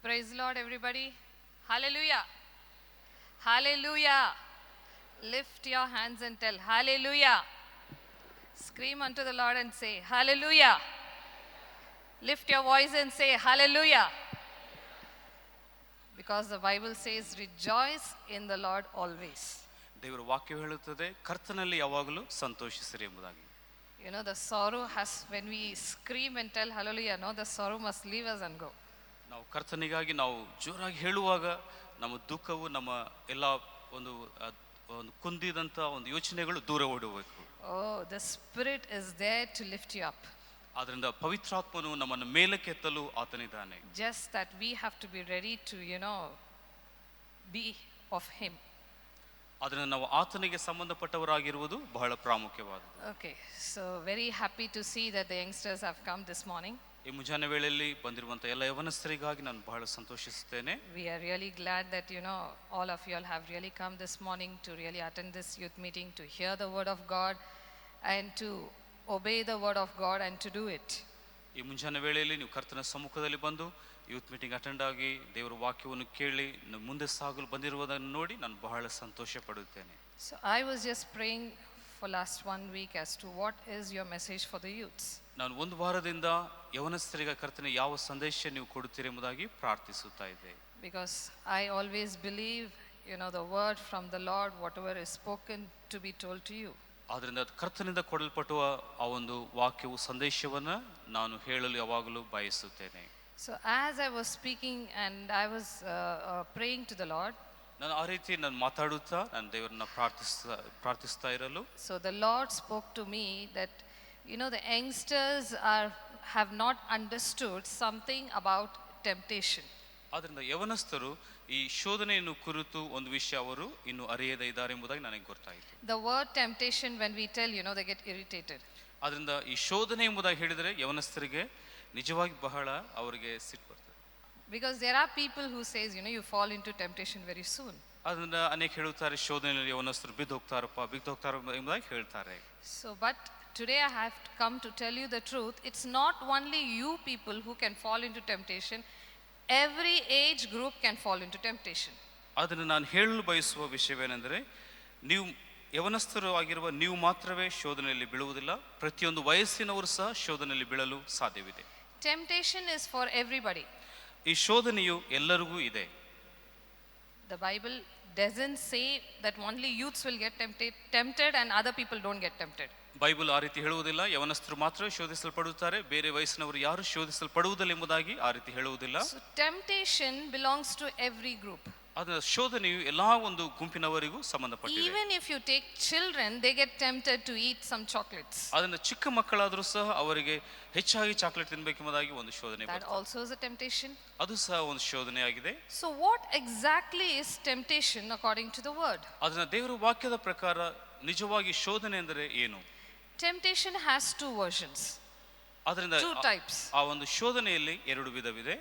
Praise the Lord, everybody. Hallelujah. Hallelujah. Lift your hands and tell, Hallelujah. Scream unto the Lord and say, Hallelujah. Lift your voice and say, Hallelujah. Because the Bible says, Rejoice in the Lord always. ದೇವರ ವಾಕ್ಯವು ಹೇಳುತ್ತದೆ ಕರ್ತನಲ್ಲಿ ಯಾವಾಗಲೂ ಸಂತೋಷಿಸಿರಿ ಎಂಬುದಾಗಿ. You know, the sorrow has, when we scream and tell hallelujah, no, the sorrow must leave us and go. ನಾವು ಕರ್ತನಿಗಾಗಿ ನಾವು ಜೋರಾಗಿ ಹೇಳುವಾಗ ನಮ್ಮ ದುಃಖವು ನಮ್ಮ ಎಲ್ಲ ಒಂದು ಕುಂದಿದಂಥ ಒಂದು ಯೋಚನೆಗಳು ದೂರ ಓಡಬೇಕು. Oh, the Spirit is there to lift you up. ಆದ್ದರಿಂದ ಪವಿತ್ರಾತ್ಮನು ನಮ್ಮನ್ನು ಮೇಲಕ್ಕೆ ಎತ್ತಲು ಆತನಿದ್ದಾನೆ. Just that we have to be ready to, be of Him. ಅದನ್ನು ನಾವು ಆತನಿಗೆ ಸಂಬಂಧಪಟ್ಟವರಾಗಿರುವುದು ಬಹಳ ಪ್ರಾಮುಖ್ಯವಾದದ್ದು. Okay, so very happy to see that the youngsters have come this morning. ಈ ಮುಂಜಾನೆ ವೇಳೆಯಲ್ಲಿ ಬಂದಿರುವಂಥ ಎಲ್ಲ ಯವನಸ್ಥರಿಗಾಗಿ ನಾನು ಬಹಳ ಸಂತೋಷಿಸುತ್ತೇನೆ. We are really glad that all of you all have really come this morning to really attend this youth meeting, to hear the word of God and to obey the word of God and to do it. ಈ ಮುಂಜಾನೆ ವೇಳೆಯಲ್ಲಿ ನೀವು ಕರ್ತನ ಸಮ್ಮುಖದಲ್ಲಿ ಬಂದು youth meeting attend ಆಗಿ ದೇವರ ವಾಕ್ಯವನ್ನು ಕೇಳಿ ಮುಂದೆ ಸಾಗಲು ಬಂದಿರುವುದನ್ನು ನೋಡಿ ನಾನು ಬಹಳ ಸಂತೋಷ ಪಡುತ್ತೇನೆ. So I was just praying for last 1 week as to what is your message for the youths. ನಾನು ಒಂದು ವಾರದಿಂದ ಯವನಸ್ಥರಿಗೆ ಕರ್ತನ ಯಾವ ಸಂದೇಶ ನೀವು ಕೊಡುತ್ತೀರಿ ಎಂಬುದಾಗಿ ಪ್ರಾರ್ಥಿಸುತ್ತಾ ಇದ್ದೆ. Because I always believe, the word from the Lord, whatever is spoken to be told to you. ಆದ್ದರಿಂದ ಕರ್ತನಿಂದ ಕೊಡಲ್ಪಟ್ಟುವ ಆ ಒಂದು ವಾಕ್ಯವು ಸಂದೇಶವನ್ನು ನಾನು ಹೇಳಲು ಯಾವಾಗಲೂ ಬಯಸುತ್ತೇನೆ. So as I was speaking and I was praying to the Lord, ನಾನು ಆ ರೀತಿ ನಾನು ಮಾತಾಡುತ್ತಾ ನಾನು ದೇವರನ್ನ ಪ್ರಾರ್ಥಿಸ್ತಾ ಇರಲು, so the Lord spoke to me that the youngsters have not understood something about temptation. ಆದ್ದರಿಂದ ಯವನಸ್ಥರು ಈ ಶೋಧನೆಯನ್ನು ಕುರಿತು ಒಂದು ವಿಷಯ ಅವರು ಇನ್ನು ಅರಿಯದೇ ಇದ್ದಾರೆ ಎಂಬುದಾಗಿ ನನಗೆ ಗೊತ್ತಾಯಿತು. The word temptation, when we tell, they get irritated. ಆದ್ದರಿಂದ ಈ ಶೋಧನೆ ಎಂಬುದಾಗಿ ಹೇಳಿದರೆ ಯವನಸ್ಥರಿಗೆ ನಿಜವಾಗಿ ಬಹಳ ಅವರಿಗೆ ಸಿಟ್ಟು ಬರ್ತದೆ. Because there are people who says, you fall into temptation very soon. ಅದರಿಂದ ಅನೇಕ ಹೇಳುತ್ತಾರೆ ಶೋಧನೆಯಲ್ಲಿ ಯವನಸ್ಥರು ಬಿದ್ದು ಹೋಗ್ತಾರಪ್ಪ ಎಂಬುದಾಗಿ ಹೇಳ್ತಾರೆ. So but today I have come to tell you the truth. It's not only you people who can fall into temptation. Every age group can fall into temptation. ಅದನ್ನು ನಾನು ಹೇಳಲು ಬಯಸುವ ವಿಷಯವೇನೆಂದರೆ ನೀವು ಯವನಸ್ಥರು ಆಗಿರುವ ನೀವು ಮಾತ್ರವೇ ಶೋಧನೆಯಲ್ಲಿ ಬೀಳುವುದಿಲ್ಲ, ಪ್ರತಿಯೊಂದು ವಯಸ್ಸಿನವರು ಸಹ ಶೋಧನೆಯಲ್ಲಿ ಬೀಳಲು ಸಾಧ್ಯವಿದೆ. Temptation is for everybody. ಈ ಶೋಧನೆಯು ಎಲ್ಲರಿಗೂ ಇದೆ. The Bible doesn't say that only youths will get tempted and other people don't get tempted. Bible ಆ ರೀತಿ ಹೇಳುವುದಿಲ್ಲ, ಯವನಸ್ಥರು ಮಾತ್ರ ಶೋಧಿಸಲ್ಪಡುತ್ತಾರೆ, ಬೇರೆ ವಯಸ್ಸಿನವರು ಯಾರು ಶೋಧಿಸಲ್ಪಡುವುದಿಲ್ಲ ಎಂಬುದಾಗಿ ಆ ರೀತಿ ಹೇಳುವುದಿಲ್ಲ. So temptation belongs to every group. ಅದರ ಶೋಧನೆಯು ಎಲ್ಲಾ ಒಂದು ಗುಂಪಿನವರಿಗೂ ಸಂಬಂಧಪಟ್ಟಿದೆ. Even if you take children, they get tempted to eat some chocolates. ಅದನ್ನ ಚಿಕ್ಕ ಮಕ್ಕಳಾದರೂ ಸಹ ಅವರಿಗೆ ಹೆಚ್ಚಾಗಿ ಚಾಕ್ಲೇಟ್ ತಿನ್ನಬೇಕೆಂಬುದಾಗಿ ಒಂದು ಶೋಧನೆ That ಬರ್ತದೆ. also is a temptation. ಅದು ಸಹ ಒಂದು ಶೋಧನೆ ಆಗಿದೆ. So what exactly is temptation according to the word? ಅದನ್ನ ದೇವರ ವಾಕ್ಯದ ಪ್ರಕಾರ ನಿಜವಾಗಿ ಶೋಧನೆ ಎಂದರೆ ಏನು? Temptation has two versions. ಅದರಿಂದ Two types. ಆ ಒಂದು ಶೋಧನೆಯಲ್ಲಿ ಎರಡು ವಿಧವಿದೆ.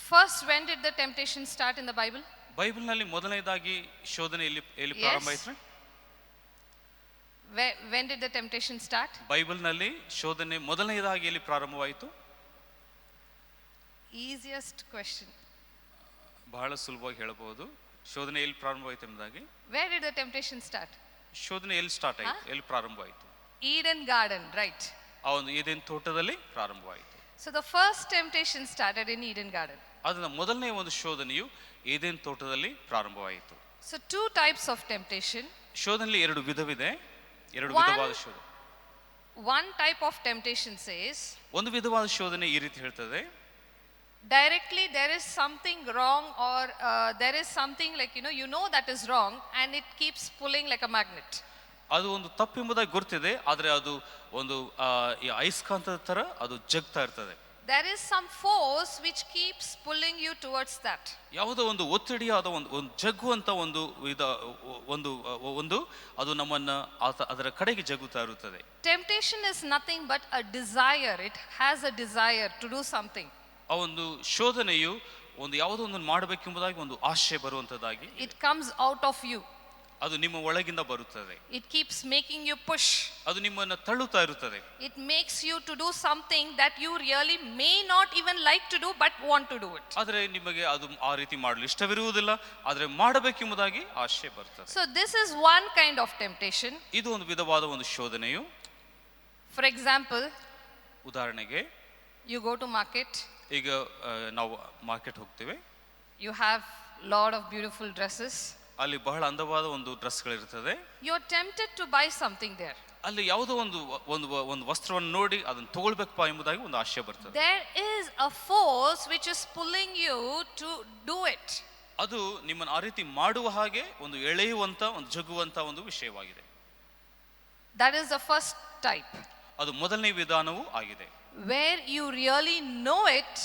First, when did the temptation start in the Bible? ಬೈಬಲ್ನಲ್ಲಿ ಮೊದಲನೇದಾಗಿ ಶೋಧನೆ ಎಲ್ಲಿ ಪ್ರಾರಂಭ ಆಯಿತು? When did the temptation start? ಬೈಬಲ್ನಲ್ಲಿ ಶೋಧನೆ ಮೊದಲನೇದಾಗಿ ಎಲ್ಲಿ ಪ್ರಾರಂಭವಾಯಿತು? Easiest question. ಬಹಳ ಸುಲಭವಾಗಿ ಹೇಳಬಹುದು. ಶೋಧನೆ ಎಲ್ಲಿ ಪ್ರಾರಂಭವಾಯಿತು ಎಂಬುದಾಗಿ. Where did the temptation start? ಶೋಧನೆ ಎಲ್ಲಿ ಸ್ಟಾರ್ಟ್ ಆಯಿತು, ಎಲ್ಲಿ ಪ್ರಾರಂಭವಾಯಿತು? Eden garden, right? ಆ ಒಂದು ಏದೆನ್ ತೋಟದಲ್ಲಿ ಪ್ರಾರಂಭವಾಯಿತು. So the first temptation started in Eden garden. ಅದನ್ನ ಮೊದಲನೇ ಒಂದು ಶೋಧನೆಯು ಏದೆನ್ ತೋಟದಲ್ಲಿ ಪ್ರಾರಂಭವಾಯಿತು. So two types of temptation. ಶೋಧನೆಯಲ್ಲಿ ಎರಡು ವಿಧವಿದೆ, ಎರಡು ವಿಧವಾದ ಶೋಧನೆ. One type of temptation says, ಒಂದು ವಿಧವಾದ ಶೋಧನೆ ಈ ರೀತಿ ಹೇಳ್ತದೆ, directly there is something wrong or there is something like that is wrong and it keeps pulling like a magnet. ಅದು ಒಂದು ತಪ್ಪೆಂಬುದಾಗಿ ಗೊತ್ತಿದೆ, ಆದರೆ ಅದು ಒಂದು ಅಯಸ್ಕಾಂತದ ತರ ಅದು ಜಗ್ತಾ ಇರ್ತದೆ. There is some force which keeps pulling you towards that. ಯಾವುದೋ ಒಂದು ಒತ್ತಡಿಯಾದ ಒಂದು ಜಗ್ಗುವಂತ ಒಂದು ಅದು ನಮ್ಮನ್ನ ಅದರ ಕಡೆಗೆ ಜಗ್ಗುತ್ತಾ ಇರುತ್ತದೆ. Temptation is nothing but a desire. It has a desire to do something. ಆ ಒಂದು ಶೋಧನೆಯು ಒಂದು ಯಾವುದೋ ಒಂದು ಮಾಡಬೇಕೆಂಬುದಾಗಿ ಒಂದು ಆಶೆ ಬರುವಂತದ್ದಾಗಿ It comes out of you. ಅದು ನಿಮ್ಮ ಒಳಗಿಂದ ಬರುತ್ತದೆ. It keeps making you push. ಅದು ನಿಮ್ಮನ್ನು ತಳ್ಳುತ್ತಾ ಇರುತ್ತದೆ. It makes you to do something that you really may not even like to do but want to do it. ಆದರೆ ನಿಮಗೆ ಅದು ಆ ರೀತಿ ಮಾಡಲು ಇಷ್ಟವಿರುವುದಿಲ್ಲ, ಆದರೆ ಮಾಡಬೇಕೆಂಬುದಾಗಿ ಆಶೆ ಬರ್ತದೆ. So this is one kind of temptation. ಇದು ಒಂದು ವಿಧವಾದ ಒಂದು ಶೋಧನೆಯು. For example, ಉದಾಹರಣೆಗೆ you go to market. ಈಗ ನಾವು ಮಾರ್ಕೆಟ್ ಹೋಗ್ತೇವೆ. You have lot of beautiful dresses. ಅಲ್ಲಿ ಬಹಳ ಅಂದವಾದ ಒಂದು ಡ್ರೆಸ್ಗಳಿರ್ತದೆ. You are tempted to buy something there. ಅಲ್ಲಿ ಯಾವುದೋ ಒಂದು ವಸ್ತ್ರವನ್ನು ನೋಡಿ ಅದನ್ನು ತಗೊಳ್ಬೇಕಪ್ಪ ಎಂಬುದಾಗಿ ಒಂದು ಆಶೆ ಬರ್ತದೆ. There is a force which is pulling you to do it. ಅದು ನಿಮ್ಮನ್ನು ಆ ರೀತಿ ಮಾಡುವ ಹಾಗೆ ಒಂದು ಎಳೆಯುವಂತ ಒಂದು ಜಗ್ಗುವಂತ ಒಂದು ವಿಷಯವಾಗಿದೆ. That is the first type. ಅದು ಮೊದಲನೇ ವಿಧಾನವೂ ಆಗಿದೆ. Where you really know it,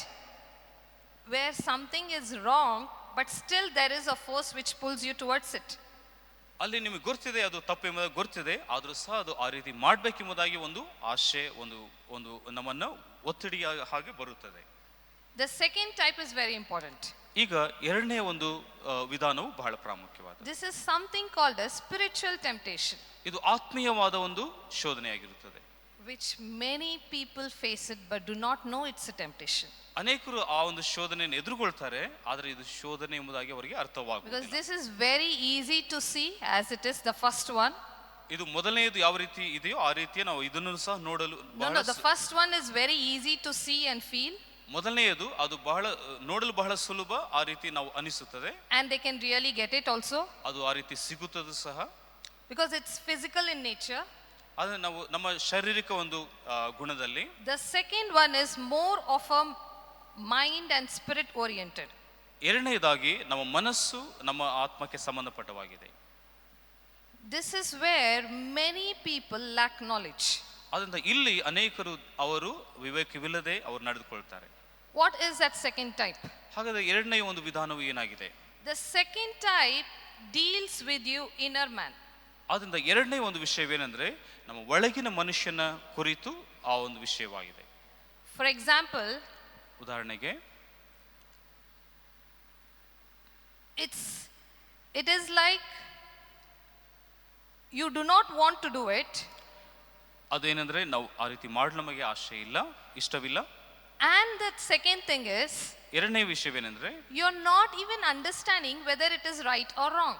where something is wrong, but still there is a force which pulls you towards it. ಅಲ್ಲಿ ನಿಮಗೆ ಗೊತ್ತಿದೆ ಅದು ತಪ್ಪು ಎಂಬುದಾಗಿ ಗೊತ್ತಿದೆ, ಆದರೂ ಸಹ ಅದು ಆ ರೀತಿ ಮಾಡಬೇಕೆಂಬುದಾಗಿ ಒಂದು ಆಶೆ ಒಂದು ನಮ್ಮನ್ನು ಒತ್ತಡಿಯ ಹಾಗೆ ಬರುತ್ತದೆ. The second type is very important. ಈಗ ಎರಡನೇ ಒಂದು ವಿಧಾನವು ಬಹಳ ಪ್ರಾಮುಖ್ಯವಾದ. This is something called as spiritual temptation. ಇದು ಆತ್ಮೀಯವಾದ ಒಂದು ಶೋಧನೆಯಾಗಿರುತ್ತದೆ. Which many people face it but do not know it's a temptation. ಅನೇಕರು ಆ ಒಂದು ಶೋಧನೆಯನ್ನು ಎದುರುಗೊಳ್ತಾರೆ, ಆದರೆ ಇದು ಶೋಧನೆ ಎಂಬುದಾಗಿ ಅವರಿಗೆ ಅರ್ಥವಾಗುವುದಿಲ್ಲ. Because this is very easy to see as it is the first one. ಇದು ಮೊದಲನೆಯದು ಯಾವ ರೀತಿ ಇದೆಯೋ ಆ ರೀತಿಯ ನಾವು ಇದನ್ನು ಸಹ ನೋಡಲು No, the first one is very easy to see and feel. ಮೊದಲನೆಯದು ಅದು ನೋಡಲು ಬಹಳ ಸುಲಭ, ಆ ರೀತಿ ನಾವು ಅನಿಸುತ್ತದೆ. And they can really get it also. ಅದು ಆ ರೀತಿ ಸಿಗುತ್ತದೆ ಸಹ. Because it's physical in nature. ಆದರೆ ನಾವು ನಮ್ಮ ಶಾರೀರಿಕ ಒಂದು ಗುಣದಲ್ಲಿ. The second one is more of a mind and spirit oriented. ಎರಡನೇದಾಗಿ ನಮ್ಮ ಮನಸ್ಸು ನಮ್ಮ ಆತ್ಮಕ್ಕೆ ಸಂಬಂಧಪಟ್ಟವಾಗಿದೆ. This is where many people lack knowledge. ಆದ್ದರಿಂದ ಇಲ್ಲಿ ಅನೇಕರು ಅವರು ವಿವೇಕವಿಲ್ಲದೆ ಅವರು ನಡೆದುಕೊಳ್ತಾರೆ. What is that second type? ಹಾಗಾದರೆ ಎರಡನೇ ಒಂದು ವಿಧಾನವು ಏನಾಗಿದೆ? The second type deals with you inner man. ಆದ್ದರಿಂದ ಎರಡನೇ ಒಂದು ವಿಷಯವೇನೆಂದರೆ ನಮ್ಮ ಒಳಗಿನ ಮನುಷ್ಯನ ಕುರಿತು ಆ ಒಂದು ವಿಷಯವಾಗಿದೆ. For example, ಉದಾಹರಣೆಗೆ it is like you do not want to do it. ಅದೇನೆಂದರೆ ನಾವು ಆ ರೀತಿ ಮಾಡಲು ನಮಗೆ ಆಶೆ ಇಲ್ಲ, ಇಷ್ಟವಿಲ್ಲ. And the second thing is ಎರಡನೇ ವಿಷಯವೇನೆಂದರೆ you're not even understanding whether it is right or wrong.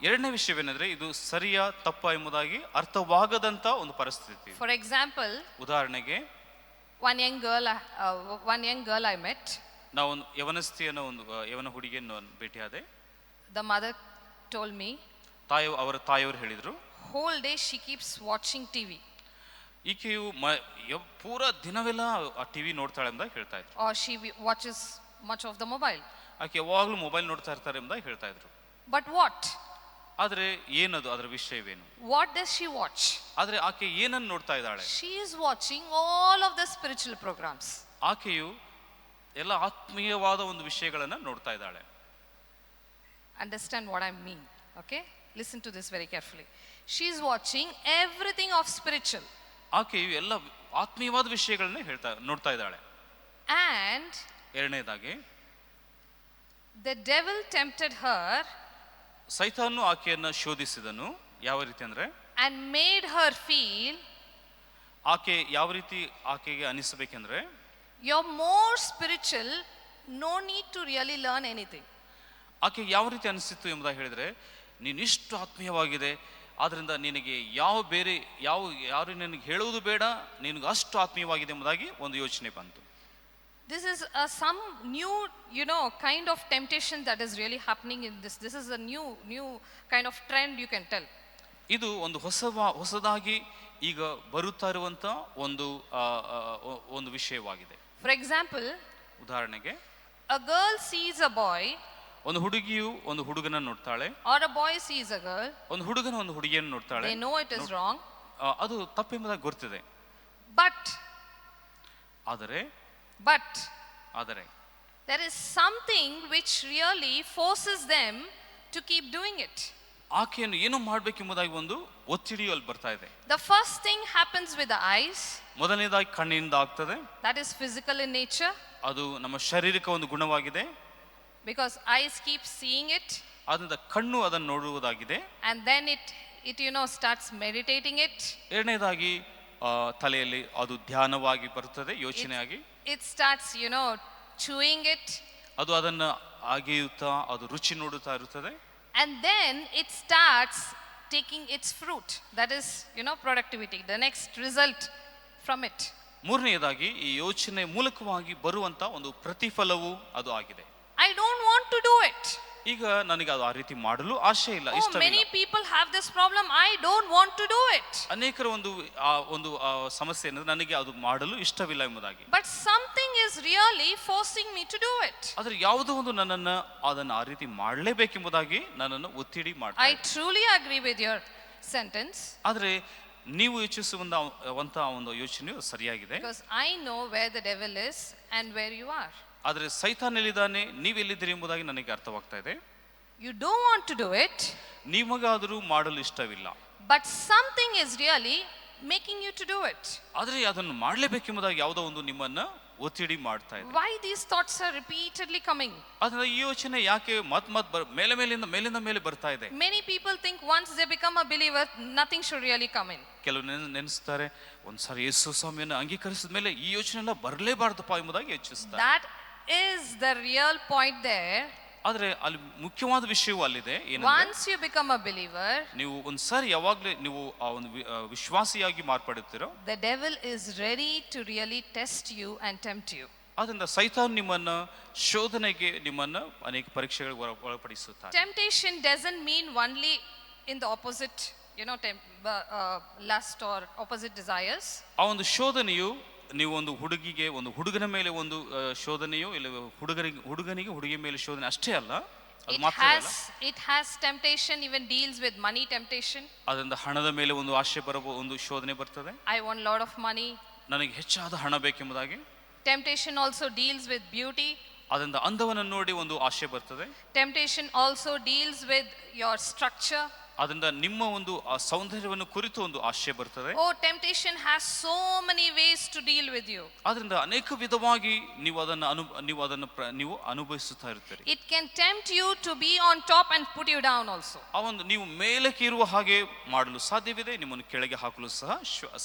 ಎರಡನೇ ವಿಷಯವೇನೆಂದರೆ ಇದು ಸರಿಯಾ ತಪ್ಪಾ ಎಂಬುದಾಗಿ ಅರ್ಥವಾಗದಂತ ಒಂದು ಪರಿಸ್ಥಿತಿ. For example, ಉದಾಹರಣೆಗೆ one young girl I met. ನಾವು ಒಂದು ಯವನ ಹುಡುಗಿಯನ್ನು ಭೇಟಿಯಾದೆ. The mother told me ಅವರ ತಾಯಿಯವರು ಹೇಳಿದ್ರು, whole day she keeps watching TV. ಈಕೆಯು ಪೂರ ದಿನವೆಲ್ಲ ಆ ಟಿವಿ ನೋಡ್ತಾಳೆ ಎಂಬ ಹೇಳ್ತಾ ಇದ್ರು. Or she watches much of the mobile. ಆಕೆ ಯಾವಾಗಲೂ ಮೊಬೈಲ್ ನೋಡ್ತಾ ಇರ್ತಾರೆ ಎಂಬ ಹೇಳ್ತಾ ಇದ್ರು. But what? ಆದರೆ ಏನದು, ಅದರ ವಿಷಯವೇನು? What does she watch? ಆದರೆ ಆಕೆ ಏನನ್ನು ನೋಡ್ತಾ ಇದ್ದಾಳೆ? She is watching all of the spiritual programs. ಆಕೆಯು ಎಲ್ಲ ಆತ್ಮೀಯವಾದ ಒಂದು ವಿಷಯಗಳನ್ನು ನೋಡ್ತಾ ಇದ್ದಾಳೆ. Understand what I mean, okay? Listen to this very carefully. She is watching everything of spiritual. ಆಕೆಯು ಎಲ್ಲ ಆತ್ಮೀಯವಾದ ವಿಷಯಗಳನ್ನ ನೋಡ್ತಾ ಇದ್ದಾಳೆ. And ಎರಡನೇದಾಗಿ the devil tempted her. ಸೈತಾನು ಆಕೆಯನ್ನು ಶೋಧಿಸಿದನು. ಯಾವ ರೀತಿ ಅಂದ್ರೆ and made her feel. ಆಕೆ ಯಾವ ರೀತಿ ಆಕೆಗೆ ಅನಿಸಬೇಕೆಂದ್ರೆ you're more spiritual, no need to really learn anything. ಆಕೆ ಯಾವ ರೀತಿ ಅನಿಸಿತ್ತು ಎಂಬುದಾಗಿ ಹೇಳಿದ್ರೆ, ನೀನು ಇಷ್ಟು ಆತ್ಮೀಯವಾಗಿದೆ, ಆದ್ರಿಂದ ನಿನಗೆ ಯಾರು ನಿನಗೆ ಹೇಳುವುದು ಬೇಡ, ನಿನಗೆ ಅಷ್ಟು ಆತ್ಮೀಯವಾಗಿದೆ ಎಂಬುದಾಗಿ ಒಂದು ಯೋಚನೆ ಬಂತು. This is some new, kind of temptation that is really happening in this. This is a new kind of trend, you can tell. ಇದು ಒಂದು ಹೊಸದಾಗಿ ಈಗ ಬರುತ್ತಾ ಇರುವಂತ ಒಂದು ವಿಷಯವಾಗಿದೆ. For example, ಉದಾಹರಣೆಗೆ a girl sees a boy. ಒಂದು ಹುಡುಗಿಯು ಒಂದು ಹುಡುಗನನ್ನು ನೋಡ್ತಾಳೆ. Or a boy sees a girl. ಒಂದು ಹುಡುಗನ ಒಂದು ಹುಡುಗಿಯನ್ನು ನೋಡ್ತಾಳೆ. They know it is wrong. ಅದು ತಪ್ಪೆಂಬುದಾಗಿ ಗೊತ್ತಿದೆ. ಆದರೆ there is something which really forces them to keep doing it. ಆಕೆಯನ್ನು ಏನು ಮಾಡಬೇಕೆಂಬುದಾಗಿ ಒಂದು ಒತ್ತಿಡಿಯು ಅಲ್ಲಿ ಬರ್ತಾ ಇದೆ. The first thing happens with the eyes. ಮೊದಲನೇದಾಗಿ ಕಣ್ಣಿನಿಂದ ಆಗ್ತದೆ. That is physical in nature. ಅದು ನಮ್ಮ ಶಾರೀರಿಕ ಒಂದು ಗುಣವಾಗಿದೆ. Because eyes keep seeing it. ಆದ್ದರಿಂದ ಕಣ್ಣು ಅದನ್ನು ನೋಡುವುದಾಗಿದೆ. And then it starts meditating it. ಎರಡನೇದಾಗಿ ತಲೆಯಲ್ಲಿ ಅದು ಧ್ಯಾನವಾಗಿ ಬರುತ್ತದೆ, ಯೋಚನೆಯಾಗಿ. It starts chewing it. ಅದು ಅದನ್ನು ಅಗೆಯುತ್ತಾ ಅದು ರುಚಿ ನೋಡುತ್ತಾ ಇರುತ್ತದೆ. And then it starts taking its fruit, that is productivity, the next result from it. ಮೂರನೆಯದಾಗಿ ಈ ಯೋಚನೆ ಮೂಲಕವಾಗಿ ಬರುವಂತ ಒಂದು ಪ್ರತಿಫಲವು ಅದು ಆಗಿದೆ. I don't want to do it. ಈಗ ನನಗೆ ಅದು ಆ ರೀತಿ ಮಾಡಲು ಆಶೆ ಇಲ್ಲ, ಇಷ್ಟವಿಲ್ಲ. Many people have this problem. I don't want to do it. ಅನೇಕರ ಒಂದು ಸಮಸ್ಯೆ ಏನಂದ್ರೆ ನನಗೆ ಅದು ಮಾಡಲು ಇಷ್ಟವಿಲ್ಲ ಎಂಬುದಾಗಿ. But something is really forcing me to do it. ಆದರೆ ಯಾವುದೋ ಒಂದು ನನ್ನನ್ನು ಅದನ್ನು ಆ ರೀತಿ ಮಾಡಲೇಬೇಕೆಂಬುದಾಗಿ ನನ್ನನ್ನು ಒತ್ತಿಡಿ ಮಾಡ್ತಾ ಇದೆ. I truly agree with your sentence. ಆದರೆ ನೀವು ಯೋಚಿಸುವಂತ ಒಂದು ಯೋಚನೆಯು ಸರಿಯಾಗಿದೆ. Because I know where the devil is and where you are. ಆದರೆ ಸೈತಾನಲ್ಲಿದ್ದಾನೆ, ನೀವೆಲ್ಲಿದ್ದೀರಿ ಎಂಬುದಾಗಿ ನನಗೆ ಅರ್ಥವಾಗ್ತಾ ಇದೆ. You don't want to do it. ನಿಮಗಾದರೂ ಮಾಡಲು ಇಷ್ಟವಿಲ್ಲ. But something is really making you to do it. ಆದರೆ ಅದನ್ನು ಮಾಡಲೇಬೇಕೆಂಬುದಾಗಿ ಯಾವುದೋ ಒಂದು ನಿಮ್ಮನ್ನ ಒತ್ತಿಡಿ ಮಾಡ್ತಾ ಇದೆ. Why these thoughts are repeatedly coming? ಅದರ ಈ ಯೋಚನೆ ಯಾಕೆ ಮೇಲಿಂದ ಮೇಲೆ ಬರ್ತಾ ಇದೆ? Many people think once they become a believer, nothing should really come in. ಕೆಲವು ನೆನೆಸ್ತಾರೆ, ಒಂದ್ಸಾರಿ ಯೇಸು ಸ್ವಾಮಿಯನ್ನು ಅಂಗೀಕರಿಸಿದ ಮೇಲೆ ಈ ಯೋಚನೆ ಎಲ್ಲ ಬರಲೇಬಾರ್ದಪ್ಪ ಎಂಬುದಾಗಿ ಯೋಚಿಸ್ತಾರೆ. That is the real point there. ಆದರೆ ಅಲ್ಲಿ ಮುಖ್ಯವಾದ ವಿಷಯವೂ ಅಲ್ಲಿದೆ. Once you become a believer, ನೀವು ಒಂದ್ಸಾರಿ ಯಾವಾಗಲೇ ನೀವು ಆ ಒಂದು ವಿಶ್ವಾಸಿಯಾಗಿ ಮಾರ್ಪಡುತ್ತೀರೋ, the devil is ready to really test you and tempt you. ಅದರಿಂದ ಸೈತಾನ್ ನಿಮ್ಮನ್ನ ಶೋಧನೆಗೆ ನಿಮ್ಮನ್ನ ಅನೇಕ ಪರೀಕ್ಷೆಗಳಿಗೆ ಒಳಪಡಿಸುತ್ತಾನೆ. Temptation doesn't mean only in the opposite, lust or opposite desires. ಆ ಒಂದು ಶೋಧನೆಯು ನೀವು ಒಂದು ಹುಡುಗಿಗೆ ಒಂದು ಹುಡುಗನ ಮೇಲೆ ಒಂದು ಶೋಧನೆಯೋ ಇಲ್ಲ ಹುಡುಗನಿಗೆ ಹುಡುಗಿ ಮೇಲೆ ಶೋಧನೆ ಅಷ್ಟೇ ಅಲ್ಲ, it has temptation, even deals with money temptation. ಅದರಿಂದ ಹಣದ ಮೇಲೆ ಒಂದು ಆಶೆ ಒಂದು ಶೋಧನೆ ಬರ್ತದೆ. I want lot of money. ನನಗೆ ಹೆಚ್ಚಾದ ಹಣ ಬೇಕೆಂಬುದಾಗಿ. Temptation also deals with beauty. ಅದರಿಂದ ಅಂದವನ್ನು ನೋಡಿ ಒಂದು ಆಶೆ ಬರ್ತದೆ. Temptation also deals with your structure. ಅದರಿಂದ ನಿಮ್ಮ ಒಂದು ಸೌಂದರ್ಯವನ್ನು ಕುರಿತು ಒಂದು ಆಶೆ ಬರ್ತದೆ. Oh, temptation has so many ways to deal with you. ಅದರಿಂದ ಅನೇಕ ವಿಧವಾಗಿ ನೀವು ಅದನ್ನು ಅನುಭವಿಸುತ್ತಾ ಇರ್ತೀರಿ. It can tempt you to be on top and put you down also. ಆ ಒಂದು ನೀವು ಮೇಲಕ್ಕೆ ಇರುವ ಹಾಗೆ ಮಾಡಲು ಸಾಧ್ಯವಿದೆ, ನಿಮ್ಮನ್ನು ಕೆಳಗೆ ಹಾಕಲು ಸಹ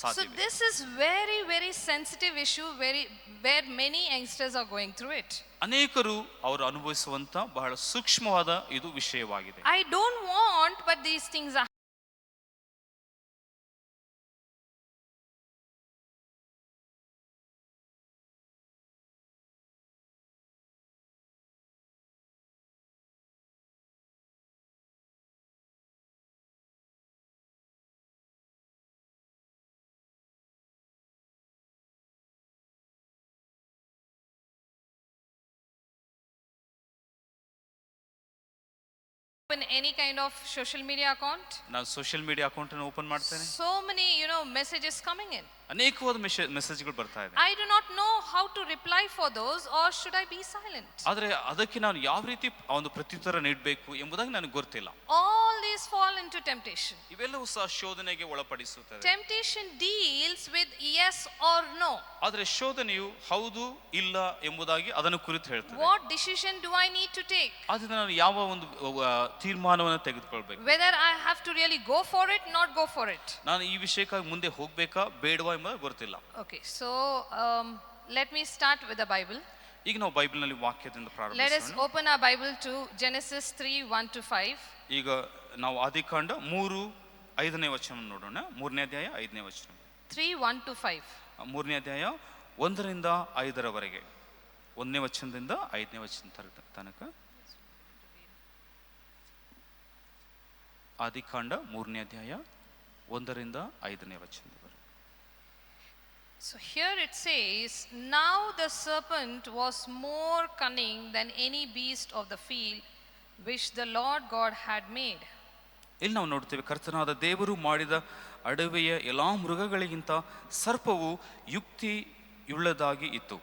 ಸಾಧ್ಯವಿದೆ. So this is very very sensitive issue, where many youngsters are going through it. ಅನೇಕರು ಅವರು ಅನುಭವಿಸುವಂತ ಬಹಳ ಸೂಕ್ಷ್ಮವಾದ ಇದು ವಿಷಯವಾಗಿದೆ. I don't want, but these things are. Open any kind of social media account. ನಾನು ಸೋಷಿಯಲ್ ಮೀಡಿಯಾ ಅಕೌಂಟ್ ಅನ್ನು open ಮಾಡ್ತೇನೆ. So many messages coming in. ಅನೇಕವಾದ ಮೆಸೇಜ್ಗಳು ಬರ್ತಾ ಇದೆ. I do not know how to reply for those, or should I be silent? ಆದರೆ ಅದಕ್ಕೆ ನಾನು ಯಾವ ರೀತಿ ಒಂದು ಪ್ರತ್ಯುತ್ತರ ನೀಡಬೇಕು ಎಂಬುದಾಗಿ ನನಗೆ ಗೊತ್ತಿಲ್ಲ. All these fall into temptation. ಇವೆಲ್ಲವೂ ಸಹ ಶೋಧನೆಗೆ ಒಳಪಡಿಸುತ್ತದೆ. Temptation deals with yes or no. ಆದರೆ ಶೋಧನೆಯು ಹೌದು ಇಲ್ಲ ಎಂಬುದಾಗಿ ಅದನ್ನು ಕುರಿತು ಹೇಳ್ತದೆ. What decision do I need to take? ಅದರಿಂದ ನಾನು ಯಾವ ಒಂದು ತೀರ್ಮಾನವನ್ನು ತೆಗೆದುಕೊಳ್ಬೇಕು. Whether I have to really go for it, not go for it. ನಾನು ಈ ವಿಷಯಕ್ಕಾಗಿ ಮುಂದೆ ಹೋಗಬೇಕಾ ಬೇಡವಾ ಎಂಬುದು ಗೊತ್ತಿಲ್ಲ. Okay, so let me start with the Bible. ಈಗ ನಾವು ಬೈಬಲ್ನಲ್ಲಿ ವಾಕ್ಯದಿಂದ ಪ್ರಾರಂಭಿಸೋಣ. Let us open our Bible to Genesis 3:1-5. ಈಗ ನಾವು ಆದಿಕಾಂಡ 3:5ನೇ ವಚನವನ್ನು ನೋಡೋಣ. 3ನೇ ಅಧ್ಯಾಯ 5ನೇ ವಚನ. 3:1-5. 3ನೇ ಅಧ್ಯಾಯ 1ರಿಂದ 5ರವರೆಗೆ, 1ನೇ ವಚನದಿಂದ 5ನೇ ವಚನ ತನಕ. ಆದಿಕಾಂಡ 3ನೇ ಅಧ್ಯಾಯ 1ರಿಂದ 5ನೇ ವಚನದವರೆಗೆ. So here it says, now the serpent was more cunning than any beast of the field which the Lord God had made. ಇಲ್ಲಿ ನಾವು ನೋಡ್ತೇವೆ, ಕರ್ತನಾದ ದೇವರು ಮಾಡಿದ ಅಡವಿಯ ಎಲ್ಲಾ ಮೃಗಗಳಿಗಿಂತ ಸರ್ಪವು ಯುಕ್ತಿಯುಳ್ಳದಾಗಿ ಇತ್ತು.